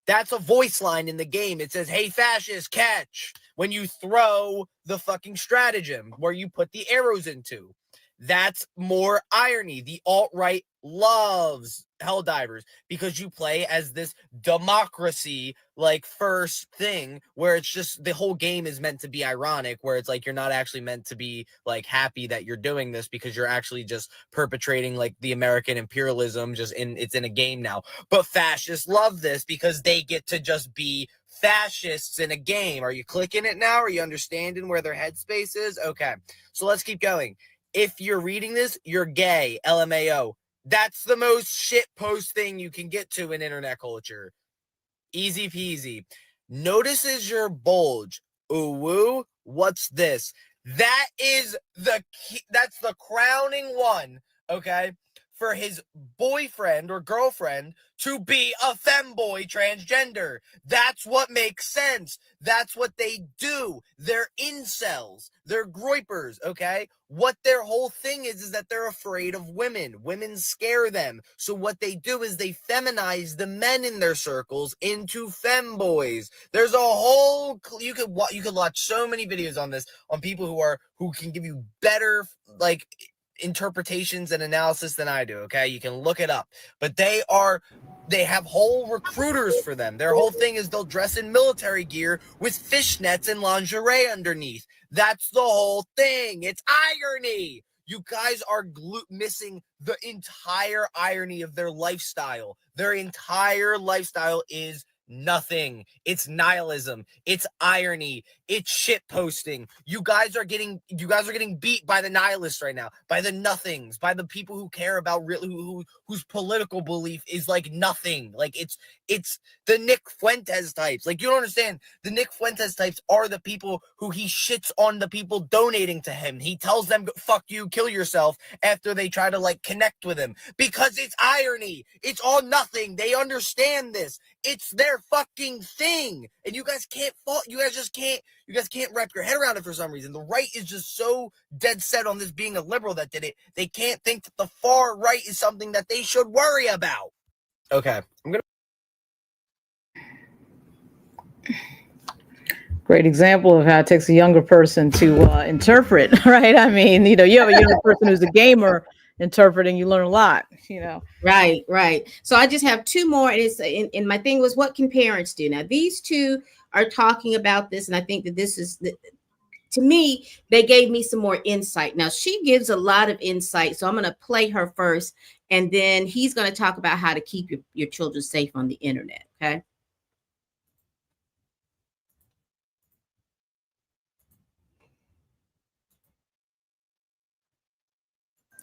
That's a voice line in the game. It says, "Hey fascist, catch," when you throw the fucking stratagem where you put the arrows into. That's more irony. The alt-right loves Helldivers because you play as this democracy like first thing where it's just the whole game is meant to be ironic, where it's like you're not actually meant to be like happy that you're doing this because you're actually just perpetrating like the American imperialism, it's in a game now. But fascists love this because they get to just be fascists in a game. Are you clicking it now? Are you understanding where their headspace is? Okay, so let's keep going. If you're reading this, you're gay, LMAO. That's the most shitpost thing you can get to in internet culture. Easy peasy. Notices your bulge. Ooh, woo. What's this? That's the crowning one, okay, for his boyfriend or girlfriend to be a femboy transgender. That's what makes sense. That's what they do. They're incels. They're groypers, okay? What their whole thing is that they're afraid of women. Women scare them. So what they do is they feminize the men in their circles into femboys. There's a whole, you could watch so many videos on this, on people who can give you better, like, interpretations and analysis than I do, okay? You can look it up. But they have whole recruiters for them. Their whole thing is they'll dress in military gear with fishnets and lingerie underneath. That's the whole thing. It's irony. You guys are missing the entire irony of their lifestyle. Their entire lifestyle is nothing. It's nihilism. It's irony. It's shit posting. You guys are getting beat by the nihilists right now, by the nothings, by the people who care about really whose political belief is like nothing. Like it's the Nick Fuentes types. Like, you don't understand. The Nick Fuentes types are the people who he shits on the people donating to him. He tells them, "Fuck you, kill yourself," after they try to like connect with him, because it's irony. It's all nothing. They understand this. It's their fucking thing. And you guys can't you guys can't wrap your head around it for some reason. The right is just so dead set on this being a liberal that did it. They can't think that the far right is something that they should worry about. Okay, Great example of how it takes a younger person to interpret, right? I mean, you have a younger person who's a gamer interpreting, you learn a lot, Right. So I just have two more, and it's and my thing was, what can parents do? Now these two are talking about this, and I think that this is to me, they gave me some more insight. Now she gives a lot of insight, so I'm going to play her first, and then he's going to talk about how to keep your children safe on the internet. Okay.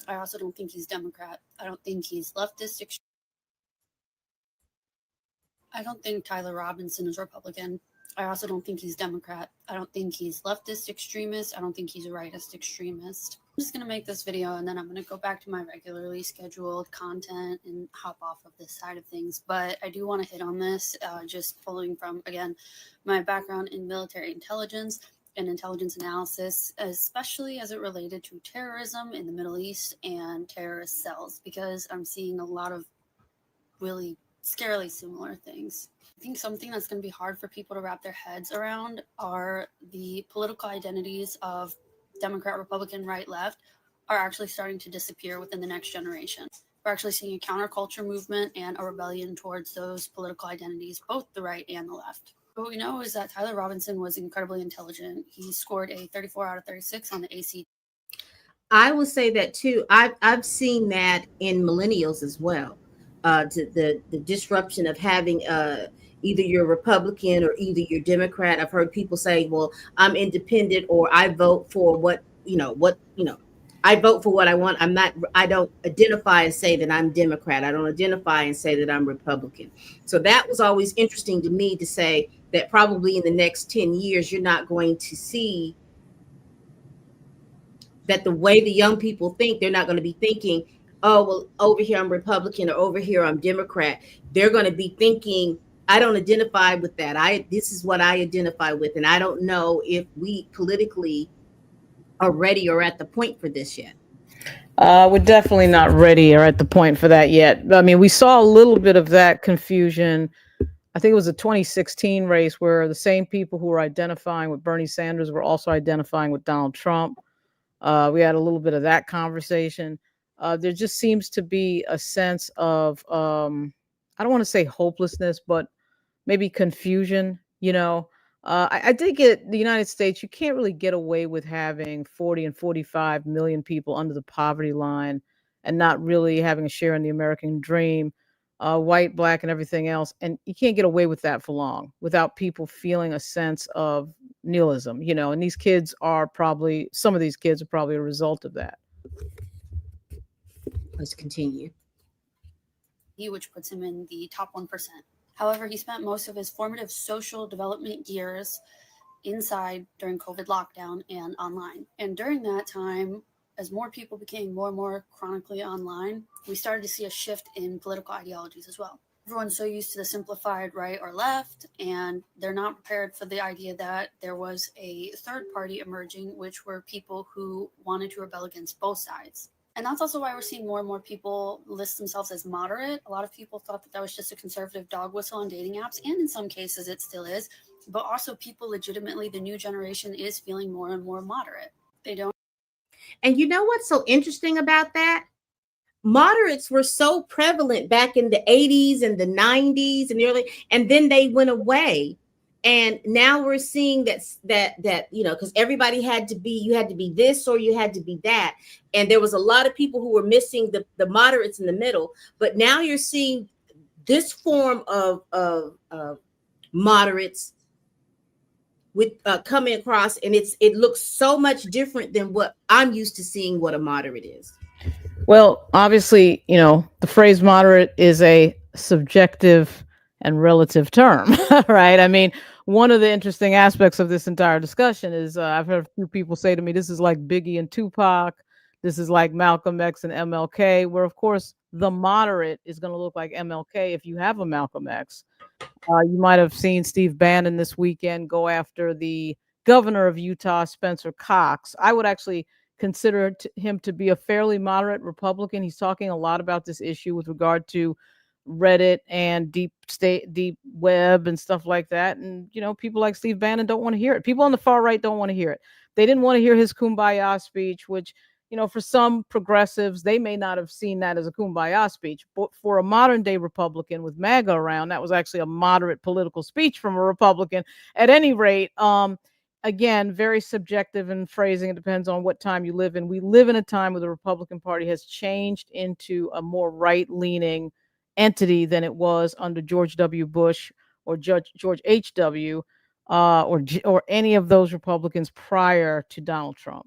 I also don't think he's Democrat. I don't think he's leftist. I don't think Tyler Robinson is Republican. I also don't think he's Democrat. I don't think he's leftist extremist. I don't think he's a rightist extremist. I'm just going to make this video, and then I'm going to go back to my regularly scheduled content and hop off of this side of things. But I do want to hit on this, just pulling from, again, my background in military intelligence and intelligence analysis, especially as it related to terrorism in the Middle East and terrorist cells, because I'm seeing a lot of really scarily similar things. I think something that's going to be hard for people to wrap their heads around are the political identities of Democrat, Republican, right, left are actually starting to disappear within the next generation. We're actually seeing a counterculture movement and a rebellion towards those political identities, both the right and the left. What we know is that Tyler Robinson was incredibly intelligent. He scored a 34 out of 36 on the ACT. I will say that too. I've seen that in millennials as well. The disruption of having either you're Republican or either you're Democrat. I've heard people say, "Well, I'm independent," or "I vote for I vote for what I want. I don't identify and say that I'm Democrat. I don't identify and say that I'm Republican." So that was always interesting to me to say that probably in the next 10 years, you're not going to see that the way the young people think, they're not going to be thinking, "Oh, well, over here I'm Republican or over here I'm Democrat." They're going to be thinking, "I don't identify with that. This is what I identify with." And I don't know if we politically are ready or at the point for this yet. We're definitely not ready or at the point for that yet. I mean, we saw a little bit of that confusion. I think it was a 2016 race where the same people who were identifying with Bernie Sanders were also identifying with Donald Trump. We had a little bit of that conversation. There just seems to be a sense of, I don't want to say hopelessness, but maybe confusion, I think in the United States, you can't really get away with having 40 and 45 million people under the poverty line and not really having a share in the American dream, white, black, and everything else. And you can't get away with that for long without people feeling a sense of nihilism, and these kids are probably, some of these kids are probably a result of that. Let's continue. Which puts him in the top 1%. However, he spent most of his formative social development years inside during COVID lockdown and online. And during that time, as more people became more and more chronically online, we started to see a shift in political ideologies as well. Everyone's so used to the simplified right or left, and they're not prepared for the idea that there was a third party emerging, which were people who wanted to rebel against both sides. And that's also why we're seeing more and more people list themselves as moderate. A lot of people thought that was just a conservative dog whistle on dating apps, and in some cases it still is. But also people legitimately, the new generation is feeling more and more moderate. They don't. And you know what's so interesting about that? Moderates were so prevalent back in the 80s and the 90s and the early, and then they went away. And now we're seeing that because everybody had to be, you had to be this or you had to be that. And there was a lot of people who were missing the moderates in the middle. But now you're seeing this form of moderates with coming across, and it looks so much different than what I'm used to seeing what a moderate is. Well, obviously, the phrase moderate is a subjective and relative term, right? I mean, one of the interesting aspects of this entire discussion is I've heard a few people say to me, this is like Biggie and Tupac. This is like Malcolm X and MLK, where, of course, the moderate is going to look like MLK if you have a Malcolm X. You might have seen Steve Bannon this weekend go after the governor of Utah, Spencer Cox. I would actually consider him to be a fairly moderate Republican. He's talking a lot about this issue with regard to Reddit and deep web and stuff like that. And, people like Steve Bannon don't want to hear it. People on the far right don't want to hear it. They didn't want to hear his Kumbaya speech, which, for some progressives, they may not have seen that as a Kumbaya speech. But for a modern day Republican with MAGA around, that was actually a moderate political speech from a Republican. At any rate, again, very subjective in phrasing. It depends on what time you live in. We live in a time where the Republican Party has changed into a more right-leaning entity than it was under George W. Bush or George H.W. Or any of those Republicans prior to Donald Trump.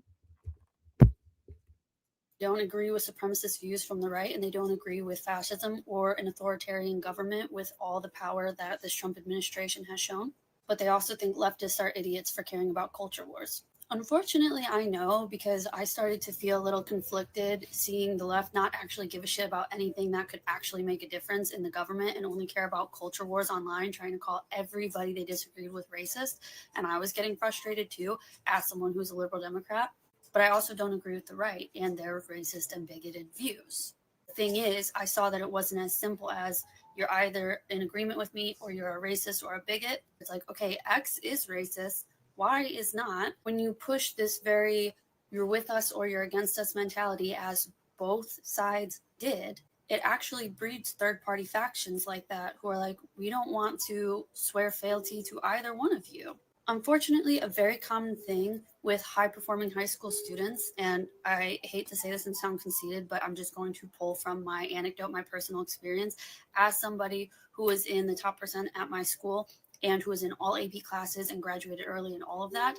Don't agree with supremacist views from the right, and they don't agree with fascism or an authoritarian government with all the power that this Trump administration has shown. But they also think leftists are idiots for caring about culture wars. Unfortunately, I know, because I started to feel a little conflicted seeing the left not actually give a shit about anything that could actually make a difference in the government and only care about culture wars online, trying to call everybody they disagreed with racist. And I was getting frustrated too, as someone who's a liberal Democrat. But I also don't agree with the right and their racist and bigoted views. The thing is, I saw that it wasn't as simple as you're either in agreement with me or you're a racist or a bigot. It's like, okay, X is racist, Y is not. When you push this very you're with us or you're against us mentality, as both sides did, it actually breeds third-party factions like that who are like, we don't want to swear fealty to either one of you. Unfortunately, a very common thing with high-performing high school students, and I hate to say this and sound conceited, but I'm just going to pull from my anecdote, my personal experience, as somebody who was in the top percent at my school and who was in all AP classes and graduated early and all of that.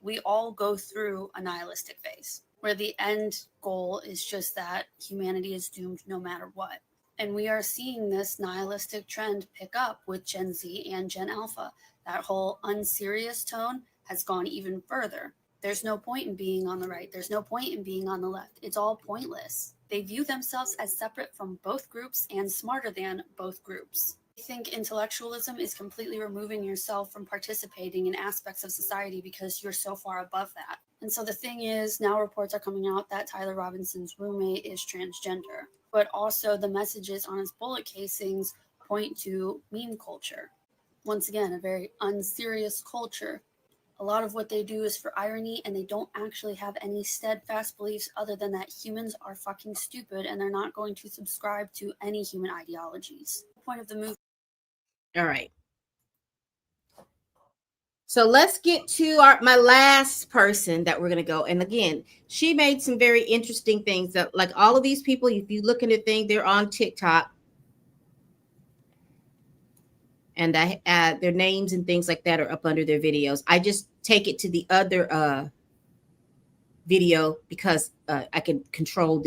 We all go through a nihilistic phase where the end goal is just that humanity is doomed no matter what. And we are seeing this nihilistic trend pick up with Gen Z and Gen Alpha. That whole unserious tone has gone even further. There's no point in being on the right. There's no point in being on the left. It's all pointless. They view themselves as separate from both groups and smarter than both groups. I think intellectualism is completely removing yourself from participating in aspects of society because you're so far above that. And so the thing is, now reports are coming out that Tyler Robinson's roommate is transgender, but also the messages on his bullet casings point to meme culture. Once again, a very unserious culture. A lot of what they do is for irony, and they don't actually have any steadfast beliefs other than that humans are fucking stupid and they're not going to subscribe to any human ideologies. The point of the movie. All right. So let's get to my last person that we're going to go. And again, she made some very interesting things that, like, all of these people, if you look at the thing, they're on TikTok. And their names and things like that are up under their videos. I just take it to the other video because I can control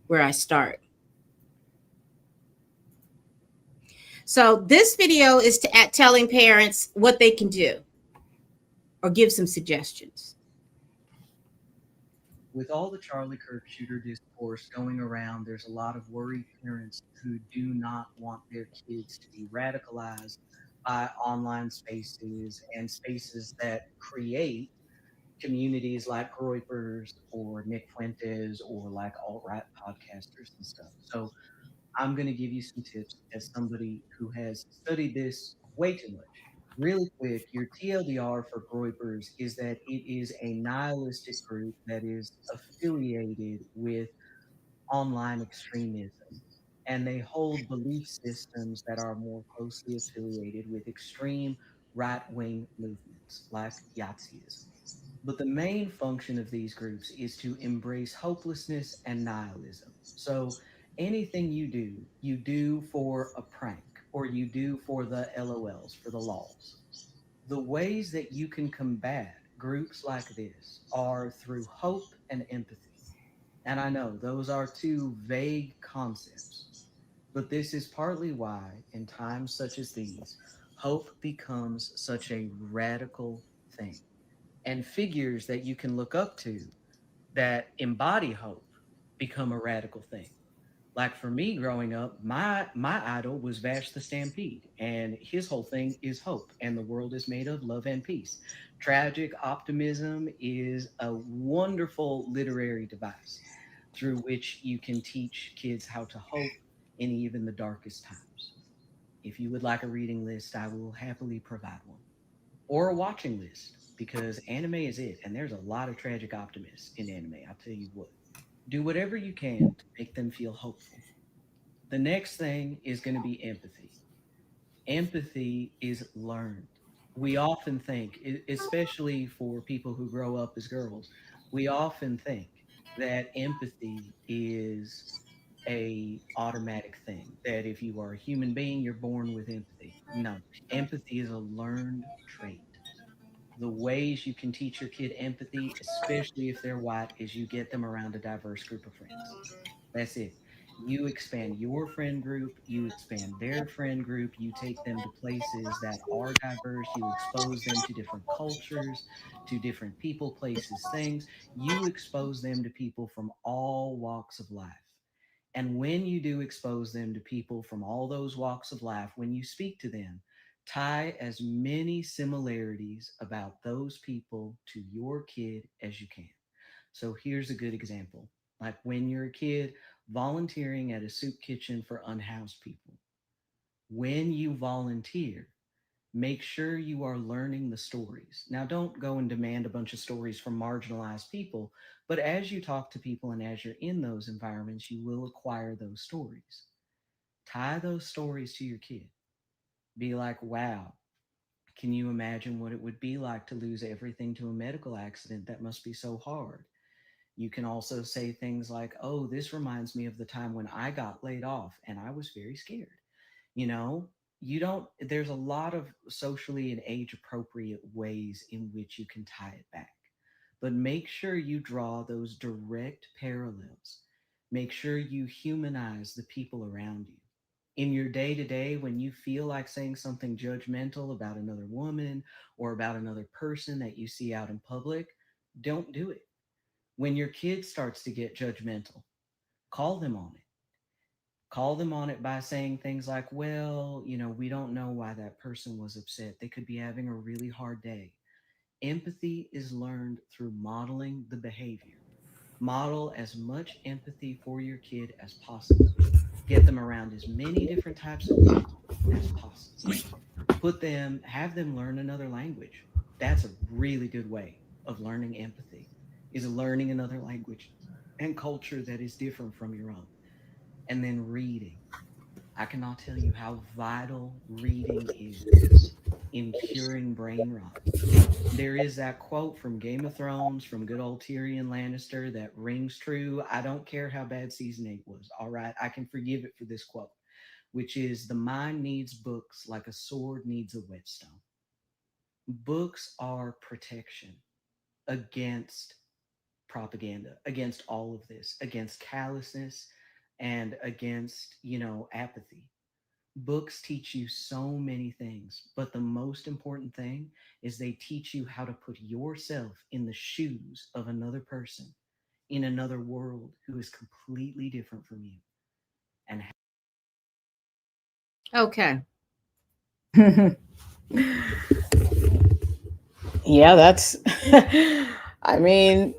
where I start. So this video is telling parents what they can do or give some suggestions. With all the Charlie Kirk shooter discourse going around, there's a lot of worried parents who do not want their kids to be radicalized by online spaces and spaces that create communities like Groypers or Nick Fuentes or like alt-right podcasters and stuff. So I'm going to give you some tips as somebody who has studied this way too much. Really quick, your TLDR for Groypers is that it is a nihilistic group that is affiliated with online extremism, and they hold belief systems that are more closely affiliated with extreme right-wing movements like Nazism. But the main function of these groups is to embrace hopelessness and nihilism. So anything you do for a prank, or you do for the LOLs, for the lols. The ways that you can combat groups like this are through hope and empathy. And I know those are two vague concepts, but this is partly why, in times such as these, hope becomes such a radical thing. And figures that you can look up to that embody hope become a radical thing. Like for me growing up, my idol was Vash the Stampede, and his whole thing is hope, and the world is made of love and peace. Tragic optimism is a wonderful literary device through which you can teach kids how to hope in even the darkest times. If you would like a reading list, I will happily provide one, or a watching list, because anime is it, and there's a lot of tragic optimists in anime. I'll tell you what. Do whatever you can to make them feel hopeful. The next thing is going to be empathy. Empathy is learned. We often think, especially for people who grow up as girls, we often think that empathy is a automatic thing, that if you are a human being, you're born with empathy. No, empathy is a learned trait. The ways you can teach your kid empathy, especially if they're white, is you get them around a diverse group of friends. That's it. You expand your friend group, you expand their friend group, you take them to places that are diverse, you expose them to different cultures, to different people, places, things. You expose them to people from all walks of life. And when you do expose them to people from all those walks of life, when you speak to them, tie as many similarities about those people to your kid as you can. So here's a good example. Like when you're a kid volunteering at a soup kitchen for unhoused people. When you volunteer, Make sure you are learning the stories. Now, don't go and demand a bunch of stories from marginalized people, but as you talk to people and as you're in those environments, you will acquire those stories. Tie those stories to your kid. Be like, wow, can you imagine what it would be like to lose everything to a medical accident? That must be so hard. You can also say things like, oh, this reminds me of the time when I got laid off and I was very scared. You know, there's a lot of socially and age appropriate ways in which you can tie it back. But make sure you draw those direct parallels. Make sure you humanize the people around you. In your day to day, when you feel like saying something judgmental about another woman or about another person that you see out in public, don't do it. When your kid starts to get judgmental, call them on it. Call them on it by saying things like, well, we don't know why that person was upset. They could be having a really hard day. Empathy is learned through modeling the behavior. Model as much empathy for your kid as possible. Get them around as many different types of people as possible. Have them learn another language. That's a really good way of learning empathy, is learning another language and culture that is different from your own. And then reading. I cannot tell you how vital reading is in curing brain rot. There is that quote from Game of Thrones from good old Tyrion Lannister that rings true. I don't care how bad season 8 was. All right, I can forgive it for this quote, which is, the mind needs books like a sword needs a whetstone. Books are protection against propaganda, against all of this, against callousness, and against, apathy. Books teach you so many things, but the most important thing is they teach you how to put yourself in the shoes of another person in another world who is completely different from you. And Okay. Yeah, that's, I mean,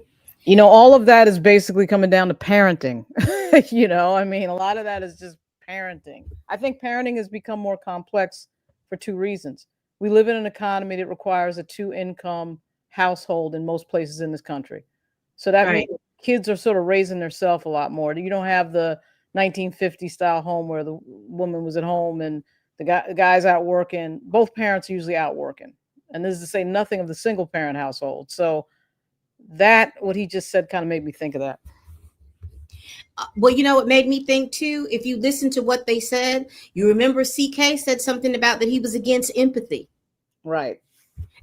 all of that is basically coming down to parenting. A lot of that is just parenting. I think parenting has become more complex for two reasons. We live in an economy that requires a 2-income household in most places in this country. So that Right. means kids are sort of raising themselves a lot more. You don't have the 1950 style home where the woman was at home and the guy's out working. Both parents are usually out working. And this is to say nothing of the single parent household. So what he just said kind of made me think of that. Well, it made me think too, if you listen to what they said, you remember CK said something about that he was against empathy. Right.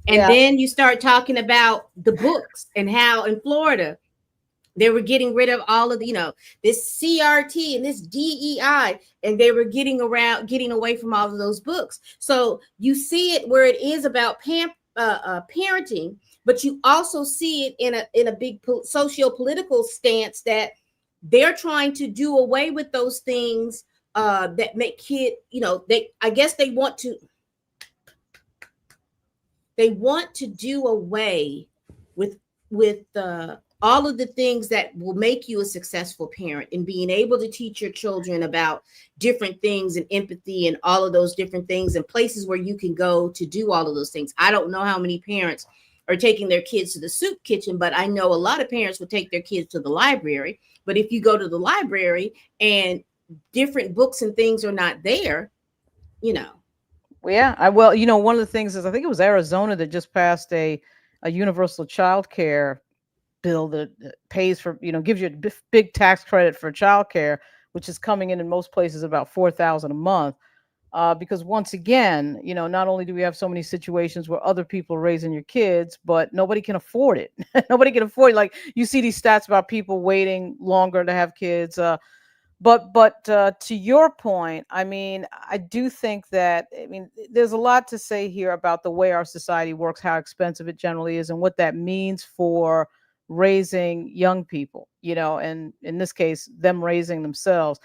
And then you start talking about the books and how in Florida, they were getting rid of all of this CRT and this DEI, and they were getting away from all of those books. So you see it where it is about parenting, but you also see it in a big socio-political stance that they're trying to do away with those things that make they want to do away with all of the things that will make you a successful parent, and being able to teach your children about different things and empathy and all of those different things and places where you can go to do all of those things. I don't know how many parents are taking their kids to the soup kitchen, but I know a lot of parents would take their kids to the library. But if you go to the library and different books and things are not there, Yeah, one of the things is, I think it was Arizona that just passed a universal child care bill that pays for, gives you a big tax credit for childcare, which is coming in most places about $4,000 a month. Because once again, not only do we have so many situations where other people are raising your kids, but nobody can afford it. Nobody can afford it. Like, you see these stats about people waiting longer to have kids. But to your point, I do think that, there's a lot to say here about the way our society works, how expensive it generally is, and what that means for raising young people, and in this case, them raising themselves.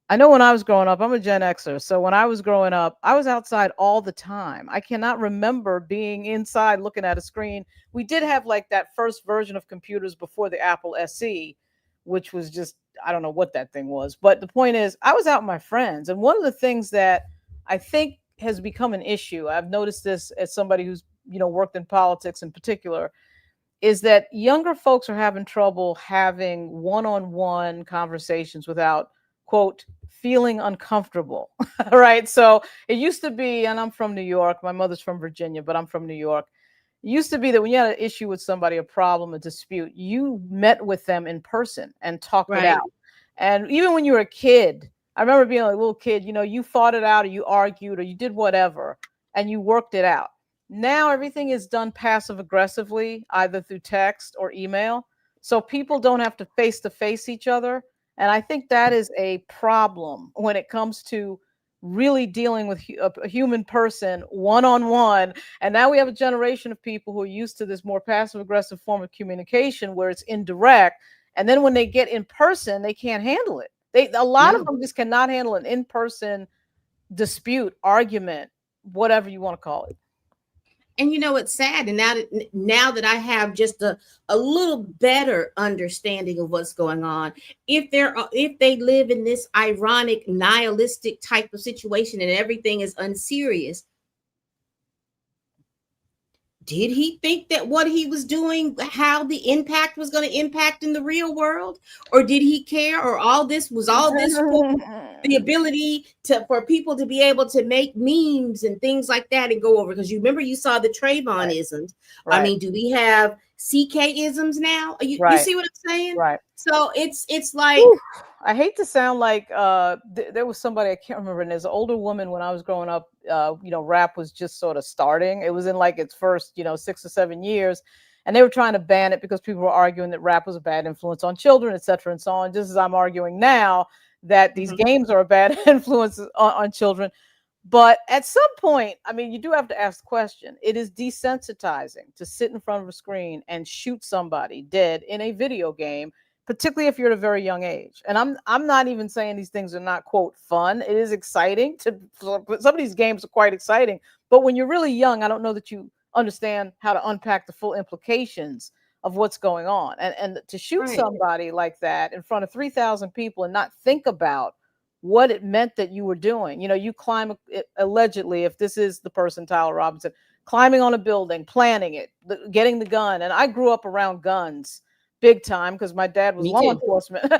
I know when I was growing up, I'm a Gen Xer. So when I was growing up, I was outside all the time. I cannot remember being inside looking at a screen. We did have like that first version of computers before the Apple SE, which was just, I don't know what that thing was. But the point is, I was out with my friends. And one of the things that I think has become an issue. I've noticed this as somebody who's, worked in politics in particular, is that younger folks are having trouble having one-on-one conversations without, quote, feeling uncomfortable. Right. So it used to be, and I'm from New York, my mother's from Virginia, but I'm from New York. It used to be that when you had an issue with somebody, a problem, a dispute, you met with them in person and talked it out. And even when you were a kid, I remember being a little kid, you fought it out, or you argued, or you did whatever, and you worked it out. Now everything is done passive aggressively, either through text or email. So people don't have to face each other. And I think that is a problem when it comes to really dealing with a human person one-on-one. And now we have a generation of people who are used to this more passive aggressive form of communication where it's indirect. And then when they get in person, they can't handle it. A lot of them just cannot handle an in-person dispute, argument, whatever you want to call it. And it's sad. And now that I have just a little better understanding of what's going on, if they live in this ironic, nihilistic type of situation and everything is unserious, did he think that what he was doing, how the impact was going to impact in the real world? Or did he care? Or all this for the ability for people to be able to make memes and things like that and go over? Because you remember you saw the Trayvon-isms. Right. I mean, do we have CK-isms now? You see what I'm saying? Right. So it's like... Ooh, I hate to sound like there was somebody, I can't remember, and there's an older woman when I was growing up, rap was just sort of starting. It was in like its first, 6 or 7 years. And they were trying to ban it because people were arguing that rap was a bad influence on children, et cetera, and so on. Just as I'm arguing now that these games are a bad influence on children. But at some point, I mean, you do have to ask the question. It is desensitizing to sit in front of a screen and shoot somebody dead in a video game, particularly if you're at a very young age. And I'm not even saying these things are not, quote, fun. It is exciting. Some of these games are quite exciting. But when you're really young, I don't know that you understand how to unpack the full implications of what's going on. And to shoot somebody like that in front of 3,000 people and not think about what it meant that you were doing. You climb, allegedly, if this is the person, Tyler Robinson, climbing on a building, planning it, getting the gun. And I grew up around guns big time because my dad was law enforcement.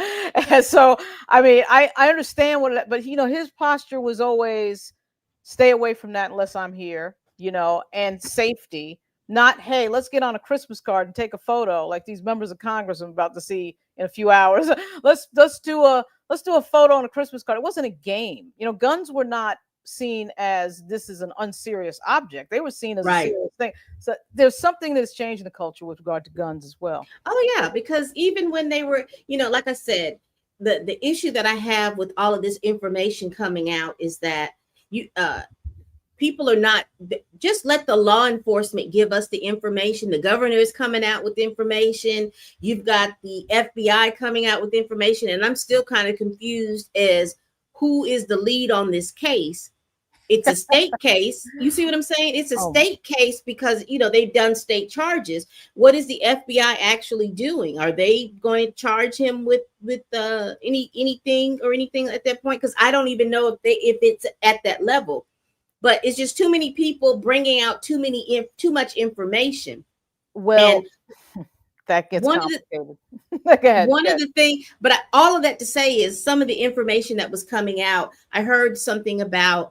And so, I mean, I understand but his posture was always stay away from that unless I'm here, and safety. Not, hey, let's get on a Christmas card and take a photo like these members of Congress I'm about to see in a few hours. Let's do a photo on a Christmas card. It wasn't a game. Guns were not seen as this is an unserious object. They were seen as a serious thing. So there's something that's changed in the culture with regard to guns as well. Oh yeah, because even when they were, like I said, the issue that I have with all of this information coming out is that people are not, just let the law enforcement give us the information. The governor is coming out with information. You've got the FBI coming out with information. And I'm still kind of confused as who is the lead on this case. It's a state case. You see what I'm saying? It's a state case because, they've done state charges. What is the FBI actually doing? Are they going to charge him with anything or anything at that point? Because I don't even know if it's at that level. But it's just too many people bringing out too much information. Well, that gets complicated. One of the things, but all of that to say is some of the information that was coming out. I heard something about,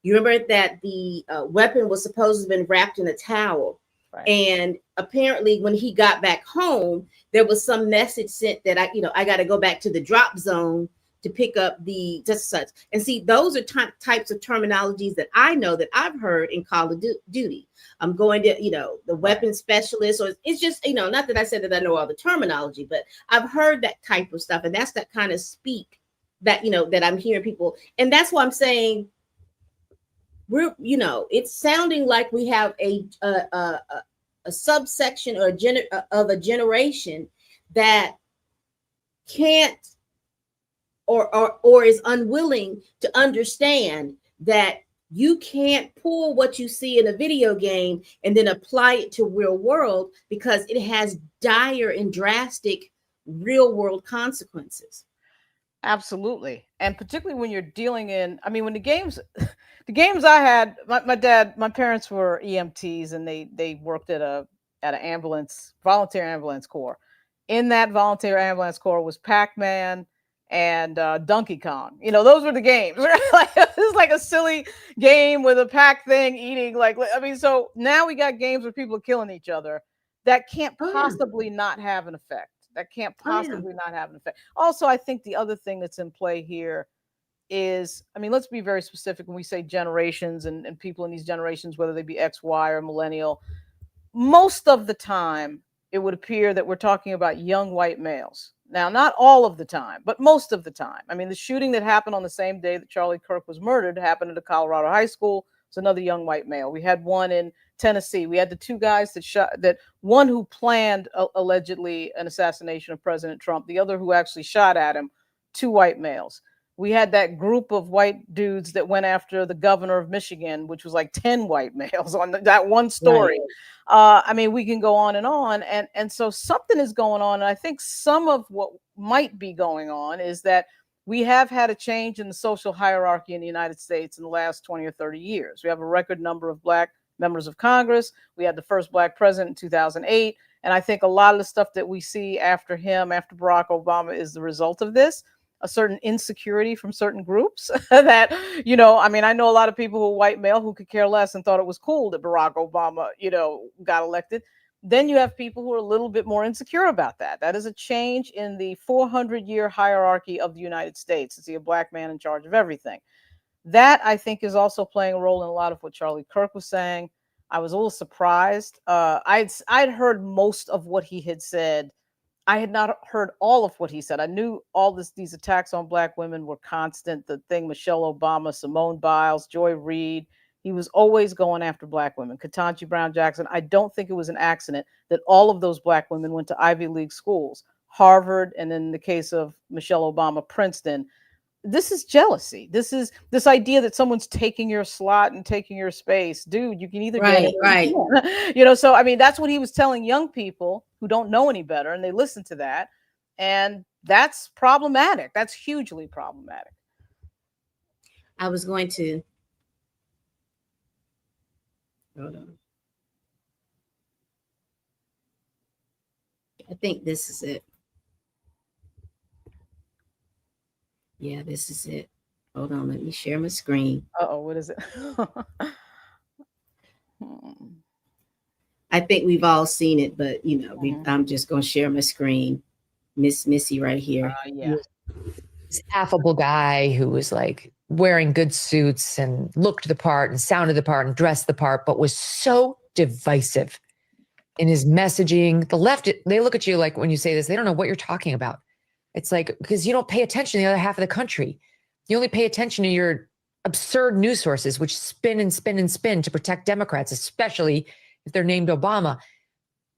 you remember that the weapon was supposed to have been wrapped in a towel. Right. And apparently when he got back home, there was some message sent that I got to go back to the drop zone to pick up the just such. And see, those are types of terminologies that I know that I've heard in Call of Duty. I'm going to, the weapons specialist, or it's just, not that I said that I know all the terminology, but I've heard that type of stuff. And that's that kind of speak that, that I'm hearing people. And that's why I'm saying we're, it's sounding like we have a subsection or of a generation that can't or is unwilling to understand that you can't pull what you see in a video game and then apply it to real world because it has dire and drastic real world consequences. Absolutely. And particularly when you're dealing when the games, the games I had, my parents were EMTs, and they worked at an ambulance, volunteer ambulance corps. In that volunteer ambulance corps was Pac-Man and Donkey Kong. You know, those were the games. Like, this is like a silly game with a pack thing eating. Like, I mean, so now we got games where people are killing each other that can't possibly not have an effect. That can't possibly not have an effect. Also, I think the other thing that's in play here is, I mean, let's be very specific when we say generations and people in these generations, whether they be X, Y, or millennial. Most of the time, it would appear that we're talking about young white males. Now, not all of the time, but most of the time. I mean, the shooting that happened on the same day that Charlie Kirk was murdered happened at a Colorado high school. It's another young white male. We had one in Tennessee. We had the two guys that shot, that one who planned allegedly an assassination of President Trump, the other who actually shot at him, two white males. We had that group of white dudes that went after the governor of Michigan, which was like 10 white males on that one story. Right. I mean, we can go on. And so something is going on. And I think some of what might be going on is that we have had a change in the social hierarchy in the United States in the last 20 or 30 years. We have a record number of Black members of Congress. We had the first Black president in 2008. And I think a lot of the stuff that we see after him, after Barack Obama, is the result of this. A certain insecurity from certain groups that, you know, I mean, I know a lot of people who are white male who could care less and thought it was cool that Barack Obama, you know, got elected. Then you have people who are a little bit more insecure about that. That is a change in the 400-year hierarchy of the United States to see a Black man in charge of everything. That, I think, is also playing a role in a lot of what Charlie Kirk was saying. I was a little surprised. I'd heard most of what he had said. I had not heard all of what he said. I knew all these attacks on Black women were constant. The thing, Michelle Obama, Simone Biles, Joy Reid, he was always going after Black women. Ketanji Brown Jackson. I don't think it was an accident that all of those Black women went to Ivy League schools, Harvard, and in the case of Michelle Obama, Princeton. This is jealousy. This is this idea that someone's taking your slot and taking your space. Dude, you can either get it or you know, so I mean, that's what he was telling young people who don't know any better, and they listen to that. And that's problematic. That's hugely problematic. I was going to hold on. I think this is it. Yeah, this is it. Hold on, let me share my screen. Uh-oh, what is it? I think we've all seen it, but you know, I'm just gonna share my screen. Miss Missy right here. Yeah. This affable guy who was like wearing good suits and looked the part and sounded the part and dressed the part, but was so divisive in his messaging. The left, they look at you like, when you say this, they don't know what you're talking about. It's like, because you don't pay attention to the other half of the country. You only pay attention to your absurd news sources, which spin and spin and spin to protect Democrats, especially if they're named Obama.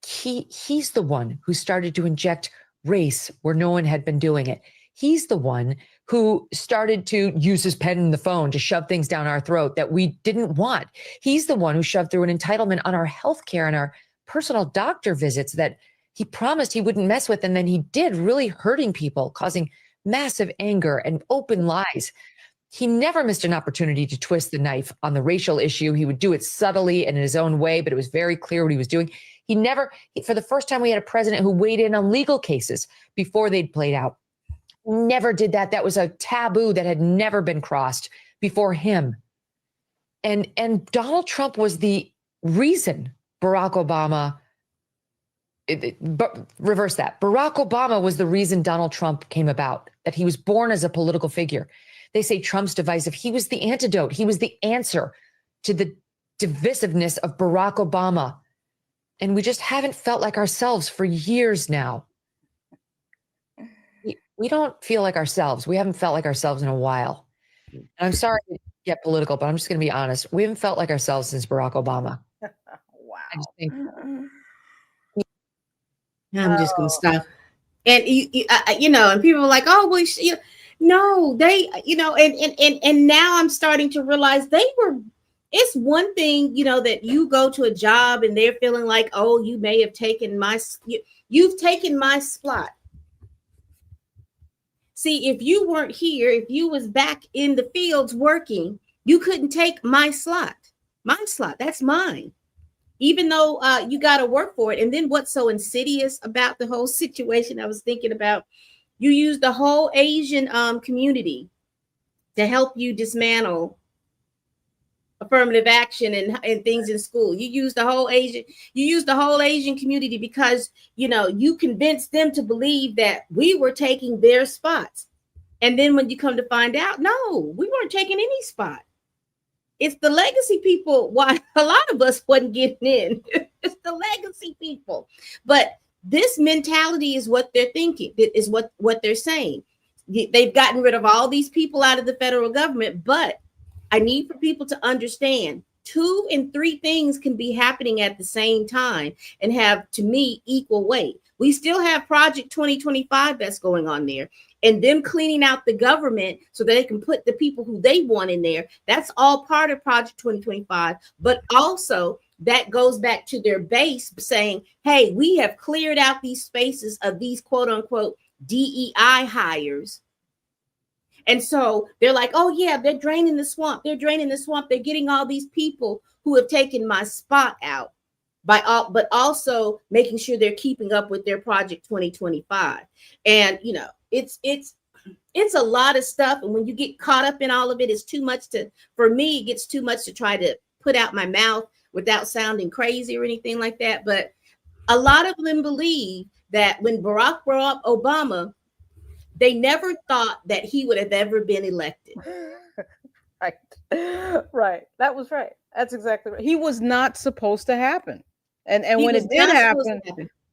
He's the one who started to inject race where no one had been doing it. He's the one who started to use his pen and the phone to shove things down our throat that we didn't want. He's the one who shoved through an entitlement on our health care and our personal doctor visits that he promised he wouldn't mess with, and then he did, really hurting people, causing massive anger and open lies. He never missed an opportunity to twist the knife on the racial issue. He would do it subtly and in his own way, but it was very clear what he was doing. He never, for the first time, we had a president who weighed in on legal cases before they'd played out. Never did that. That was a taboo that had never been crossed before him. And Donald Trump was the reason Barack Obama, reverse that. Barack Obama was the reason Donald Trump came about, that he was born as a political figure. They say Trump's divisive. He was the antidote. He was the answer to the divisiveness of Barack Obama. And we just haven't felt like ourselves for years now. We don't feel like ourselves. We haven't felt like ourselves in a while. And I'm sorry to get political, but I'm just going to be honest. We haven't felt like ourselves since Barack Obama. Wow. I just think I'm just gonna stop. And you know, and people are like, "Oh, well, no, they, you know," and now I'm starting to realize they were. It's one thing, you know, that you go to a job and they're feeling like, "Oh, you may have taken you've taken my spot." See, if you weren't here, if you was back in the fields working, You couldn't take my slot. That's mine. Even though you got to work for it. And then what's so insidious about the whole situation, I was thinking about, you use the whole Asian community to help you dismantle affirmative action and things in school. You use the whole Asian community because, you convinced them to believe that we were taking their spots. And then when you come to find out, no, we weren't taking any spot. It's the legacy people. Why a lot of us wasn't getting in. It's the legacy people. But this mentality is what they're thinking. It is what they're saying. They've gotten rid of all these people out of the federal government. But I need for people to understand 2 and 3 things can be happening at the same time and have, to me, equal weight. We still have Project 2025 that's going on there. And them cleaning out the government so that they can put the people who they want in there. That's all part of Project 2025. But also that goes back to their base saying, hey, we have cleared out these spaces of these quote unquote DEI hires. And so they're like, oh yeah, they're draining the swamp. They're getting all these people who have taken my spot out but also making sure they're keeping up with their Project 2025. And, it's a lot of stuff. And when you get caught up in all of it, it's too much for me, it gets too much to try to put out my mouth without sounding crazy or anything like that. But a lot of them believe that when Barack Obama, they never thought that he would have ever been elected. Right. That was right. That's exactly right. He was not supposed to happen. And when it did happen,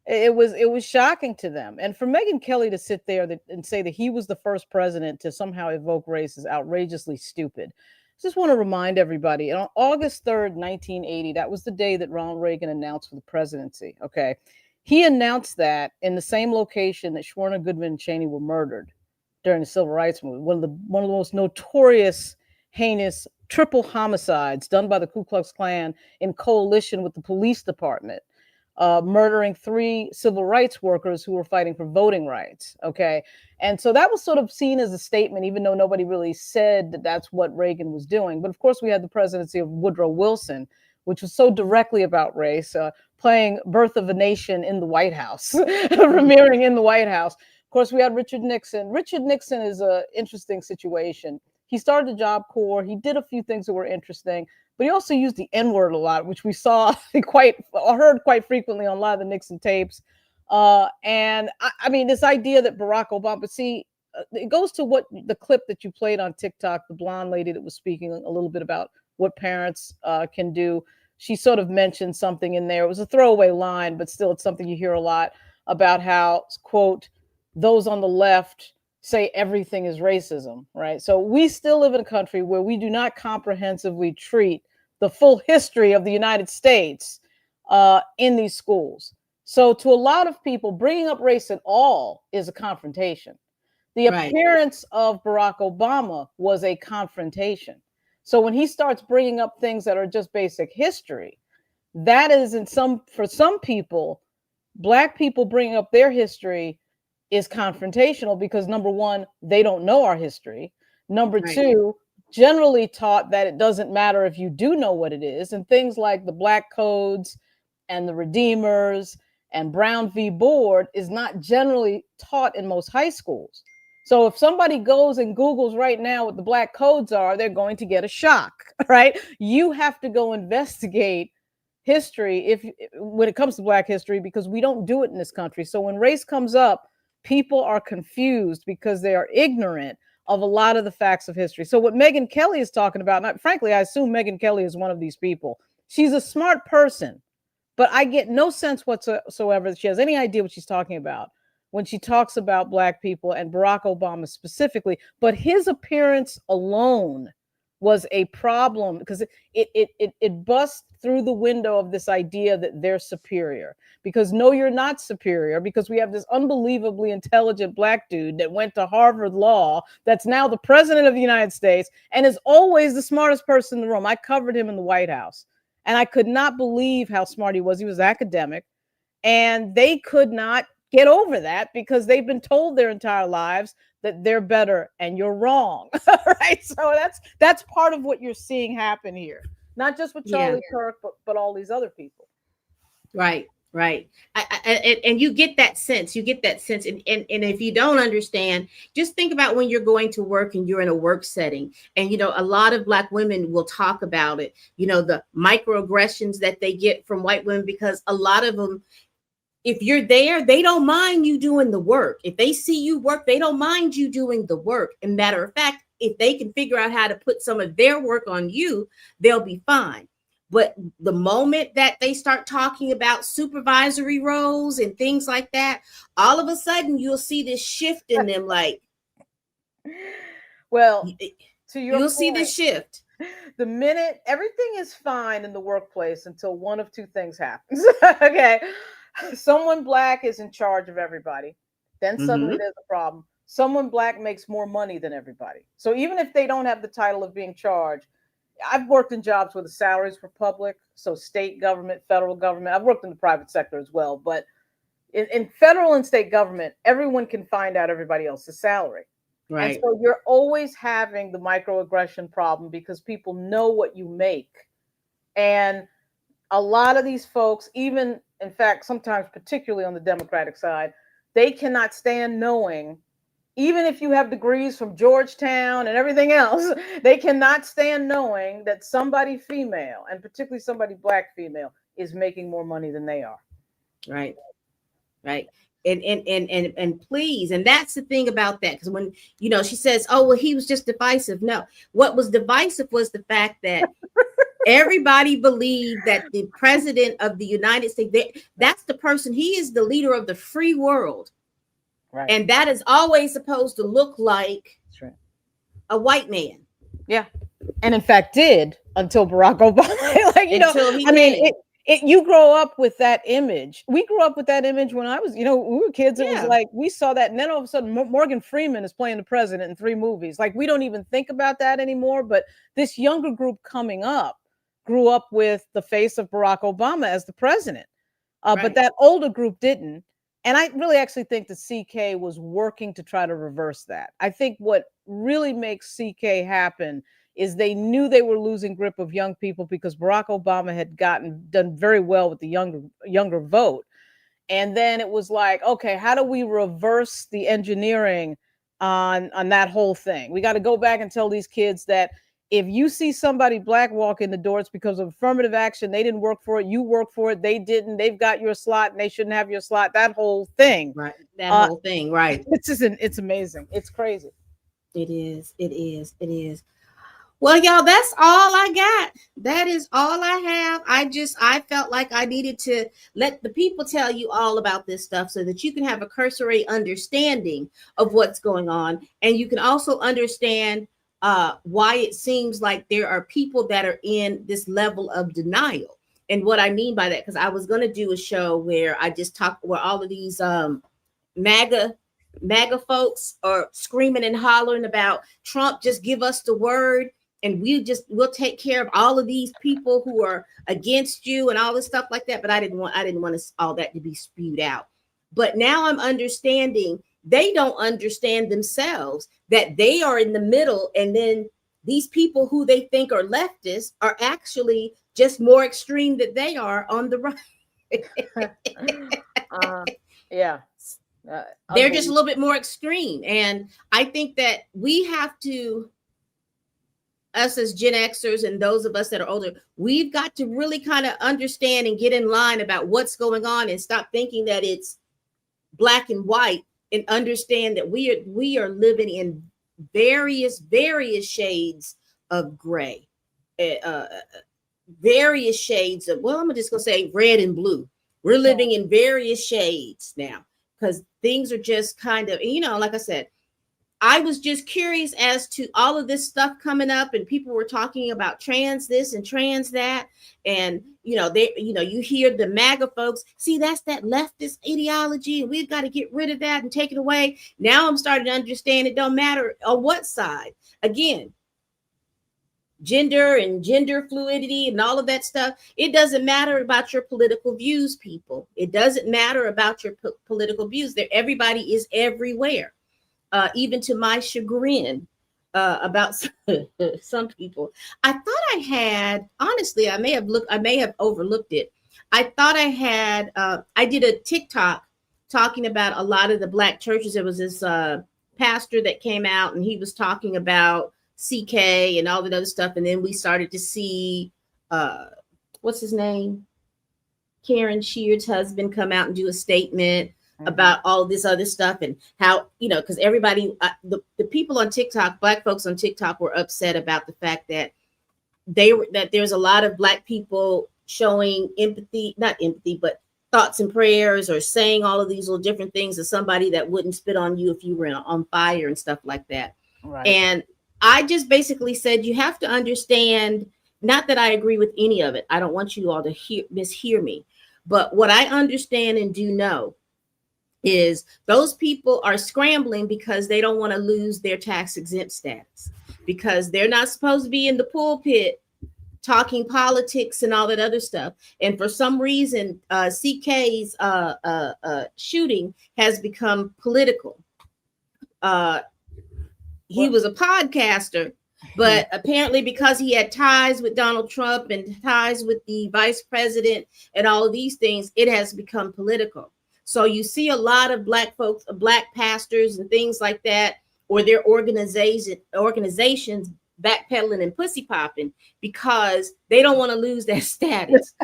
it was shocking to them. And for Megyn Kelly to sit there and say that he was the first president to somehow evoke race is outrageously stupid. I just want to remind everybody, on August 3rd, 1980, that was the day that Ronald Reagan announced for the presidency. Okay. He announced that in the same location that Schwerner, Goodman, and Cheney were murdered during the Civil Rights Movement. One of the most notorious, heinous triple homicides done by the Ku Klux Klan in coalition with the police department, murdering 3 civil rights workers who were fighting for voting rights. Okay. And so that was sort of seen as a statement, even though nobody really said that that's what Reagan was doing. But of course, we had the presidency of Woodrow Wilson, which was so directly about race, playing Birth of a Nation in the White House, premiering in the White House. Of course, we had Richard Nixon. Richard Nixon is an interesting situation. He started the Job Corps. He did a few things that were interesting, but he also used the N-word a lot, which we saw heard quite frequently on a lot of the Nixon tapes. And I mean, this idea that Barack Obama, it goes to what the clip that you played on TikTok, the blonde lady that was speaking a little bit about what parents can do. She sort of mentioned something in there. It was a throwaway line, but still it's something you hear a lot about how, quote, those on the left say everything is racism, right? So we still live in a country where we do not comprehensively treat the full history of the United States in these schools. So to a lot of people, bringing up race at all is a confrontation. The appearance of Barack Obama was a confrontation. So when he starts bringing up things that are just basic history, that is for some people, Black people bringing up their history is confrontational because number one, they don't know our history. Number two, generally taught that it doesn't matter if you do know what it is. And things like the Black Codes and the Redeemers and Brown v. Board is not generally taught in most high schools. So if somebody goes and Googles right now what the Black Codes are, they're going to get a shock, right? You have to go investigate history when it comes to Black history, because we don't do it in this country. So when race comes up, people are confused because they are ignorant of a lot of the facts of history. So what Megyn Kelly is talking about, and frankly, I assume Megyn Kelly is one of these people. She's a smart person, but I get no sense whatsoever that she has any idea what she's talking about when she talks about Black people and Barack Obama specifically. But his appearance alone was a problem because it busts through the window of this idea that they're superior. Because no, you're not superior, because we have this unbelievably intelligent Black dude that went to Harvard Law that's now the president of the United States and is always the smartest person in the room. I covered him in the White House and I could not believe how smart he was. He was academic and they could not get over that because they've been told their entire lives that they're better and you're wrong. Right? So that's part of what you're seeing happen here. Not just with Charlie Kirk, but all these other people. Right. And you get that sense. And if you don't understand, just think about when you're going to work and you're in a work setting. And, a lot of Black women will talk about it, the microaggressions that they get from white women, because a lot of them, if you're there, they don't mind you doing the work. If they see you work, they don't mind you doing the work. And matter of fact, if they can figure out how to put some of their work on you, they'll be fine. But the moment that they start talking about supervisory roles and things like that, all of a sudden you'll see this shift in them. Like, well, you'll point, see this shift. The minute everything is fine in the workplace until one of two things happens. Okay. Someone Black is in charge of everybody. Then suddenly there's a problem. Someone Black makes more money than everybody. So even if they don't have the title of being charged, I've worked in jobs where the salaries were public, so state government, federal government. I've worked in the private sector as well, but in federal and state government, everyone can find out everybody else's salary. Right. And so you're always having the microaggression problem because people know what you make. And a lot of these folks, even, in fact, sometimes particularly on the Democratic side, they cannot stand knowing, even if you have degrees from Georgetown and everything else, they cannot stand knowing that somebody female, and particularly somebody Black female, is making more money than they are. Right. And please, and that's the thing about that, because when she says, "Oh, well, he was just divisive." No, what was divisive was the fact that everybody believed that the president of the United States, that's the person. He is the leader of the free world. Right. And that is always supposed to look like a white man. Yeah. And in fact did until Barack Obama. You grow up with that image. We grew up with that image when I was, we were kids. It was like, we saw that. And then all of a sudden Morgan Freeman is playing the president in 3 movies. Like, we don't even think about that anymore. But this younger group coming up grew up with the face of Barack Obama as the president. But that older group didn't. And I really actually think that CK was working to try to reverse that. I think what really makes CK happen is they knew they were losing grip of young people because Barack Obama had done very well with the younger vote. And then it was like, okay, how do we reverse the engineering on that whole thing? We got to go back and tell these kids that if you see somebody Black walk in the door, it's because of affirmative action. They didn't work for it. You work for it. They didn't. They've got your slot and they shouldn't have your slot. That whole thing. Right. That whole thing. Right. It's amazing. It's crazy. It is. Well, y'all, that's all I got. That is all I have. I felt like I needed to let the people tell you all about this stuff so that you can have a cursory understanding of what's going on. And you can also understand why it seems like there are people that are in this level of denial. And what I mean by that, because I was going to do a show where I just talk where all of these MAGA folks are screaming and hollering about Trump, just give us the word and we'll take care of all of these people who are against you and all this stuff like that. But I didn't want all that to be spewed out. But now I'm understanding they don't understand themselves, that they are in the middle. And then these people who they think are leftists are actually just more extreme than they are on the right. They're just a little bit more extreme. And I think that we have to, us as Gen Xers and those of us that are older, we've got to really kind of understand and get in line about what's going on and stop thinking that it's black and white, and understand that we are living in various shades of gray, various shades of, well, I'm just gonna say red and blue. We're living in various shades now because things are just kind of, like I said, I was just curious as to all of this stuff coming up, and people were talking about trans this and trans that, and you hear the MAGA folks, see, that's that leftist ideology, and we've got to get rid of that and take it away. Now I'm starting to understand it don't matter on what side. Again, gender and gender fluidity and all of that stuff. It doesn't matter about your political views, people. It doesn't matter about your political views. There, everybody is everywhere, even to my chagrin. About some people, I thought I had. Honestly, I may have overlooked it. I thought I had. I did a TikTok talking about a lot of the Black churches. There was this pastor that came out, and he was talking about CK and all that other stuff. And then we started to see, what's his name? Karen Sheard's husband come out and do a statement about all of this other stuff, and how, you know, because everybody, the people on TikTok, Black folks on TikTok, were upset about the fact that there's a lot of Black people showing empathy, not empathy, but thoughts and prayers, or saying all of these little different things to somebody that wouldn't spit on you if you were on fire and stuff like that. Right. And I just basically said, you have to understand, not that I agree with any of it. I don't want you all to mishear me. But what I understand and do know is those people are scrambling because they don't want to lose their tax exempt status, because they're not supposed to be in the pulpit talking politics and all that other stuff. And for some reason, CK's shooting has become political. He was a podcaster, but apparently because he had ties with Donald Trump and ties with the vice president and all of these things, it has become political. So you see a lot of Black folks, Black pastors and things like that, or their organizations backpedaling and pussy popping because they don't want to lose their status.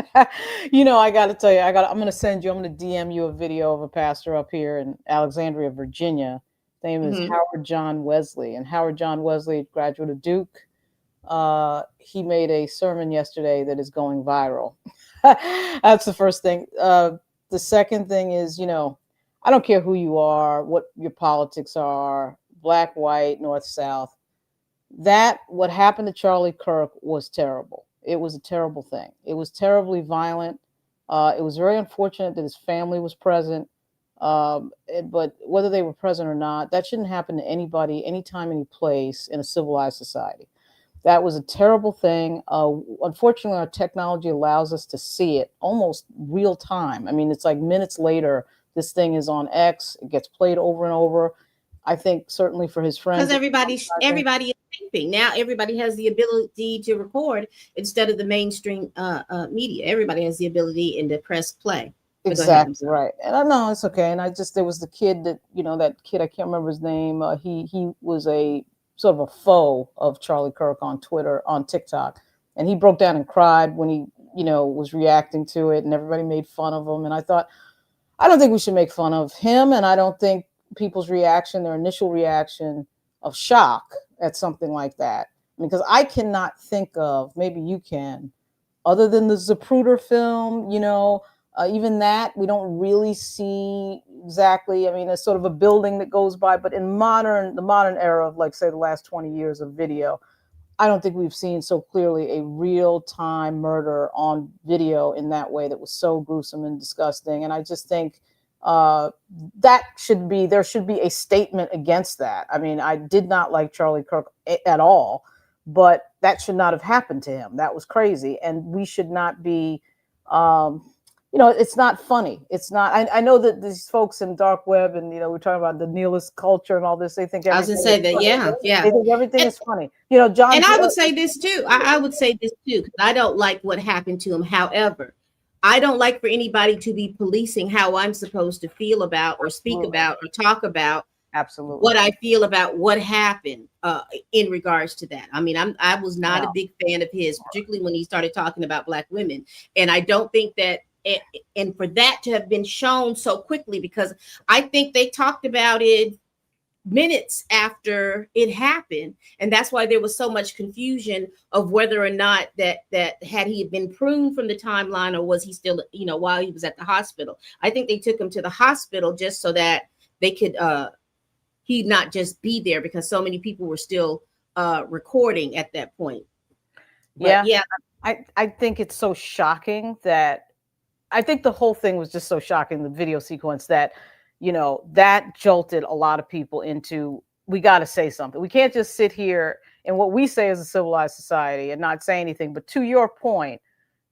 You know, I got to tell you, I'm going to send you, I'm going to DM you a video of a pastor up here in Alexandria, Virginia. His name is Howard John Wesley, and Howard John Wesley, graduate of Duke. He made a sermon yesterday that is going viral. That's the first thing. The second thing is, you know, I don't care who you are, what your politics are, Black, white, North, South. What happened to Charlie Kirk was terrible. It was a terrible thing. It was terribly violent. It was very unfortunate that his family was present. But whether they were present or not, that shouldn't happen to anybody, anytime, any place in a civilized society. That was a terrible thing. Unfortunately, our technology allows us to see it almost real time. I mean, it's like minutes later, this thing is on X. It gets played over and over. I think certainly for his friends. Because everybody is taping. Now everybody has the ability to record instead of the mainstream media. Everybody has the ability and to press play. Exactly right. And I know it's okay. And there was the kid that, you know, that kid, I can't remember his name. He was a sort of a foe of Charlie Kirk on Twitter, on TikTok. And he broke down and cried when he, you know, was reacting to it, and everybody made fun of him. And I thought, I don't think we should make fun of him. And I don't think people's reaction, their initial reaction of shock at something like that, because I cannot think of, maybe you can, other than the Zapruder film, you know, even that we don't really see exactly. I mean, it's sort of a building that goes by, but in the modern era of, like, say, the last 20 years of video, I don't think we've seen so clearly a real-time murder on video in that way that was so gruesome and disgusting. And I just think there should be a statement against that. I mean, I did not like Charlie Kirk at all, but that should not have happened to him. That was crazy. And we should not be, you know, it's not funny. It's not, I know that these folks in dark web, and, you know, we're talking about the nihilist culture and all this, they think everything is funny. Yeah. They think everything is funny. You know, John. And I would say this too. I would say this too, because I don't like what happened to him. However, I don't like for anybody to be policing how I'm supposed to feel about or speak about or talk about what I feel about what happened in regards to that. I mean, I was not a big fan of his, particularly when he started talking about Black women. And I don't think that, and for that to have been shown so quickly, because I think they talked about it minutes after it happened, and that's why there was so much confusion of whether or not that had he been pruned from the timeline, or was he still, you know, while he was at the hospital. I think they took him to the hospital just so that they could he not just be there, because so many people were still recording at that point. But yeah, I think it's so shocking that, I think the whole thing was just so shocking, the video sequence, that, you know, that jolted a lot of people into, we got to say something. We can't just sit here in what we say is a civilized society and not say anything. But to your point,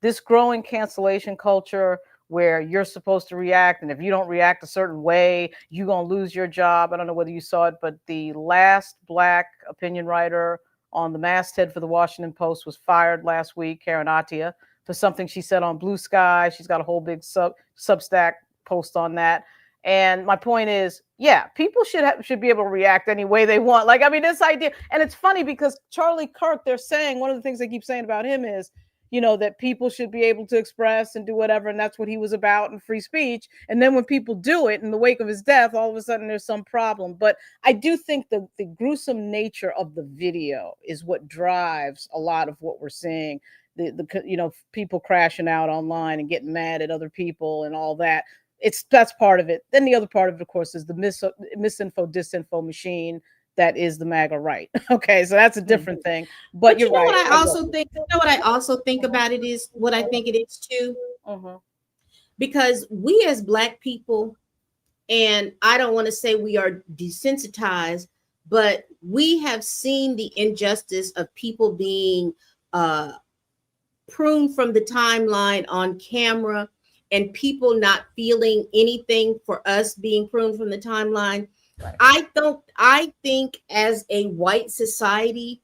this growing cancellation culture where you're supposed to react, and if you don't react a certain way, you're going to lose your job. I don't know whether you saw it, but the last Black opinion writer on the masthead for the Washington Post was fired last week, Karen Attiah, for something she said on Blue Sky. She's got a whole big Substack post on that. And my point is, yeah, people should be able to react any way they want. Like, I mean, this idea, and it's funny because Charlie Kirk, they're saying, one of the things they keep saying about him is, you know, that people should be able to express and do whatever. And that's what he was about in free speech. And then when people do it in the wake of his death, all of a sudden there's some problem. But I do think the gruesome nature of the video is what drives a lot of what we're seeing. The you know, people crashing out online and getting mad at other people and all that. That's part of it. Then the other part of it, of course, is the misinfo, disinfo machine that is the MAGA right. Okay, so that's a different thing. But you're right. What I also think, you know what I also think about it is what I think it is too. Because we as Black people, and I don't want to say we are desensitized, but we have seen the injustice of people being pruned from the timeline on camera and people not feeling anything for us being pruned from the timeline. Right. I think as a white society,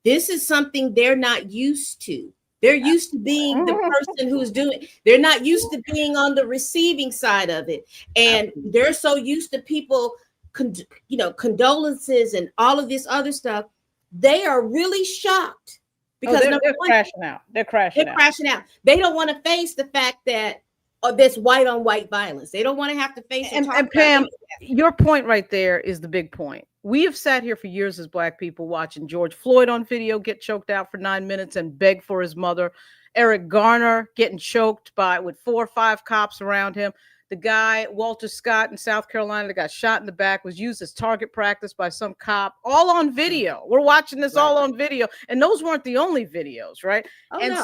this is something they're not used to. They're used to being the person who's doing, they're not used to being on the receiving side of it. And they're so used to people, you know, condolences and all of this other stuff. They are really shocked because they're crashing out. They're crashing out. They don't want to face the fact that this white on white violence. They don't want to have to face it. And Pam, your point right there is the big point. We have sat here for years as Black people watching George Floyd on video get choked out for 9 minutes and beg for his mother. Eric Garner getting choked with 4 or 5 cops around him. The guy, Walter Scott in South Carolina, that got shot in the back, was used as target practice by some cop, all on video. We're watching this all on video. And those weren't the only videos, right?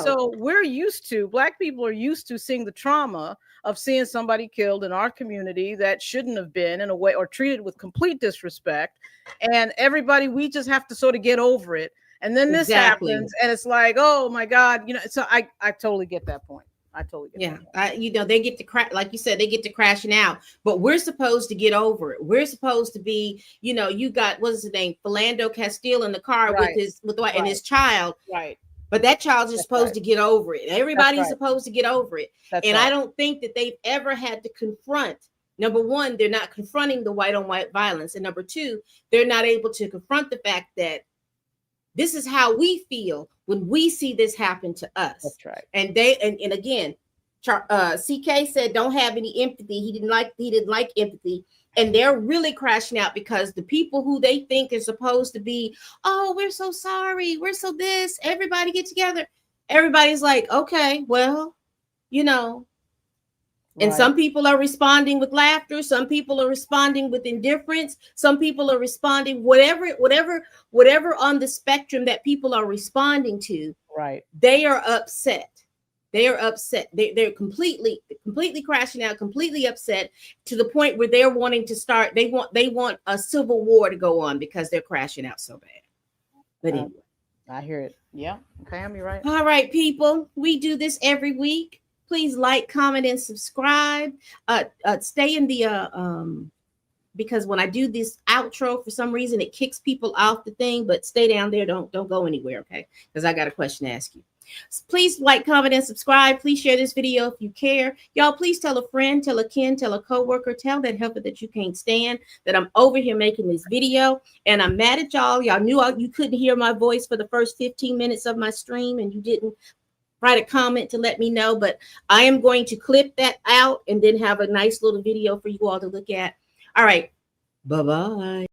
So we're used to, Black people are used to seeing the trauma of seeing somebody killed in our community that shouldn't have been, in a way, or treated with complete disrespect. And everybody, we just have to sort of get over it. And then this happens, and it's like, oh my God, you know. So I totally get that point. I totally get that. You know, they get to crash, like you said, they get to crashing out, but we're supposed to get over it. We're supposed to be, you know, you got, what's his name, Philando Castile in the car and his child, right? But that child is supposed to get over it. Everybody's supposed to get over it. I don't think that they've ever had to confront. Number one, they're not confronting the white on white violence, and number two, they're not able to confront the fact that this is how we feel when we see this happen to us. That's right. And and again, CK said don't have any empathy. He didn't like empathy. And they're really crashing out because the people who they think are supposed to be, oh, we're so sorry, we're so this, everybody get together. Everybody's like, okay, well, you know. And some people are responding with laughter. Some people are responding with indifference. Some people are responding whatever on the spectrum that people are responding to. Right. They are upset. They are upset. They're completely crashing out, completely upset to the point where they're wanting to start. They want a civil war to go on because they're crashing out so bad. But anyway, I hear it. Yeah. Pam, you're right. All right, people. We do this every week. Please like, comment, and subscribe. Stay in the because when I do this outro, for some reason it kicks people off the thing. But stay down there. Don't go anywhere, okay? Because I got a question to ask you. So please like, comment, and subscribe. Please share this video if you care. Y'all, please tell a friend, tell a kin, tell a coworker, tell that helper that you can't stand that I'm over here making this video, and I'm mad at y'all. Y'all knew you couldn't hear my voice for the first 15 minutes of my stream, and you didn't write a comment to let me know, but I am going to clip that out and then have a nice little video for you all to look at. All right. Bye-bye.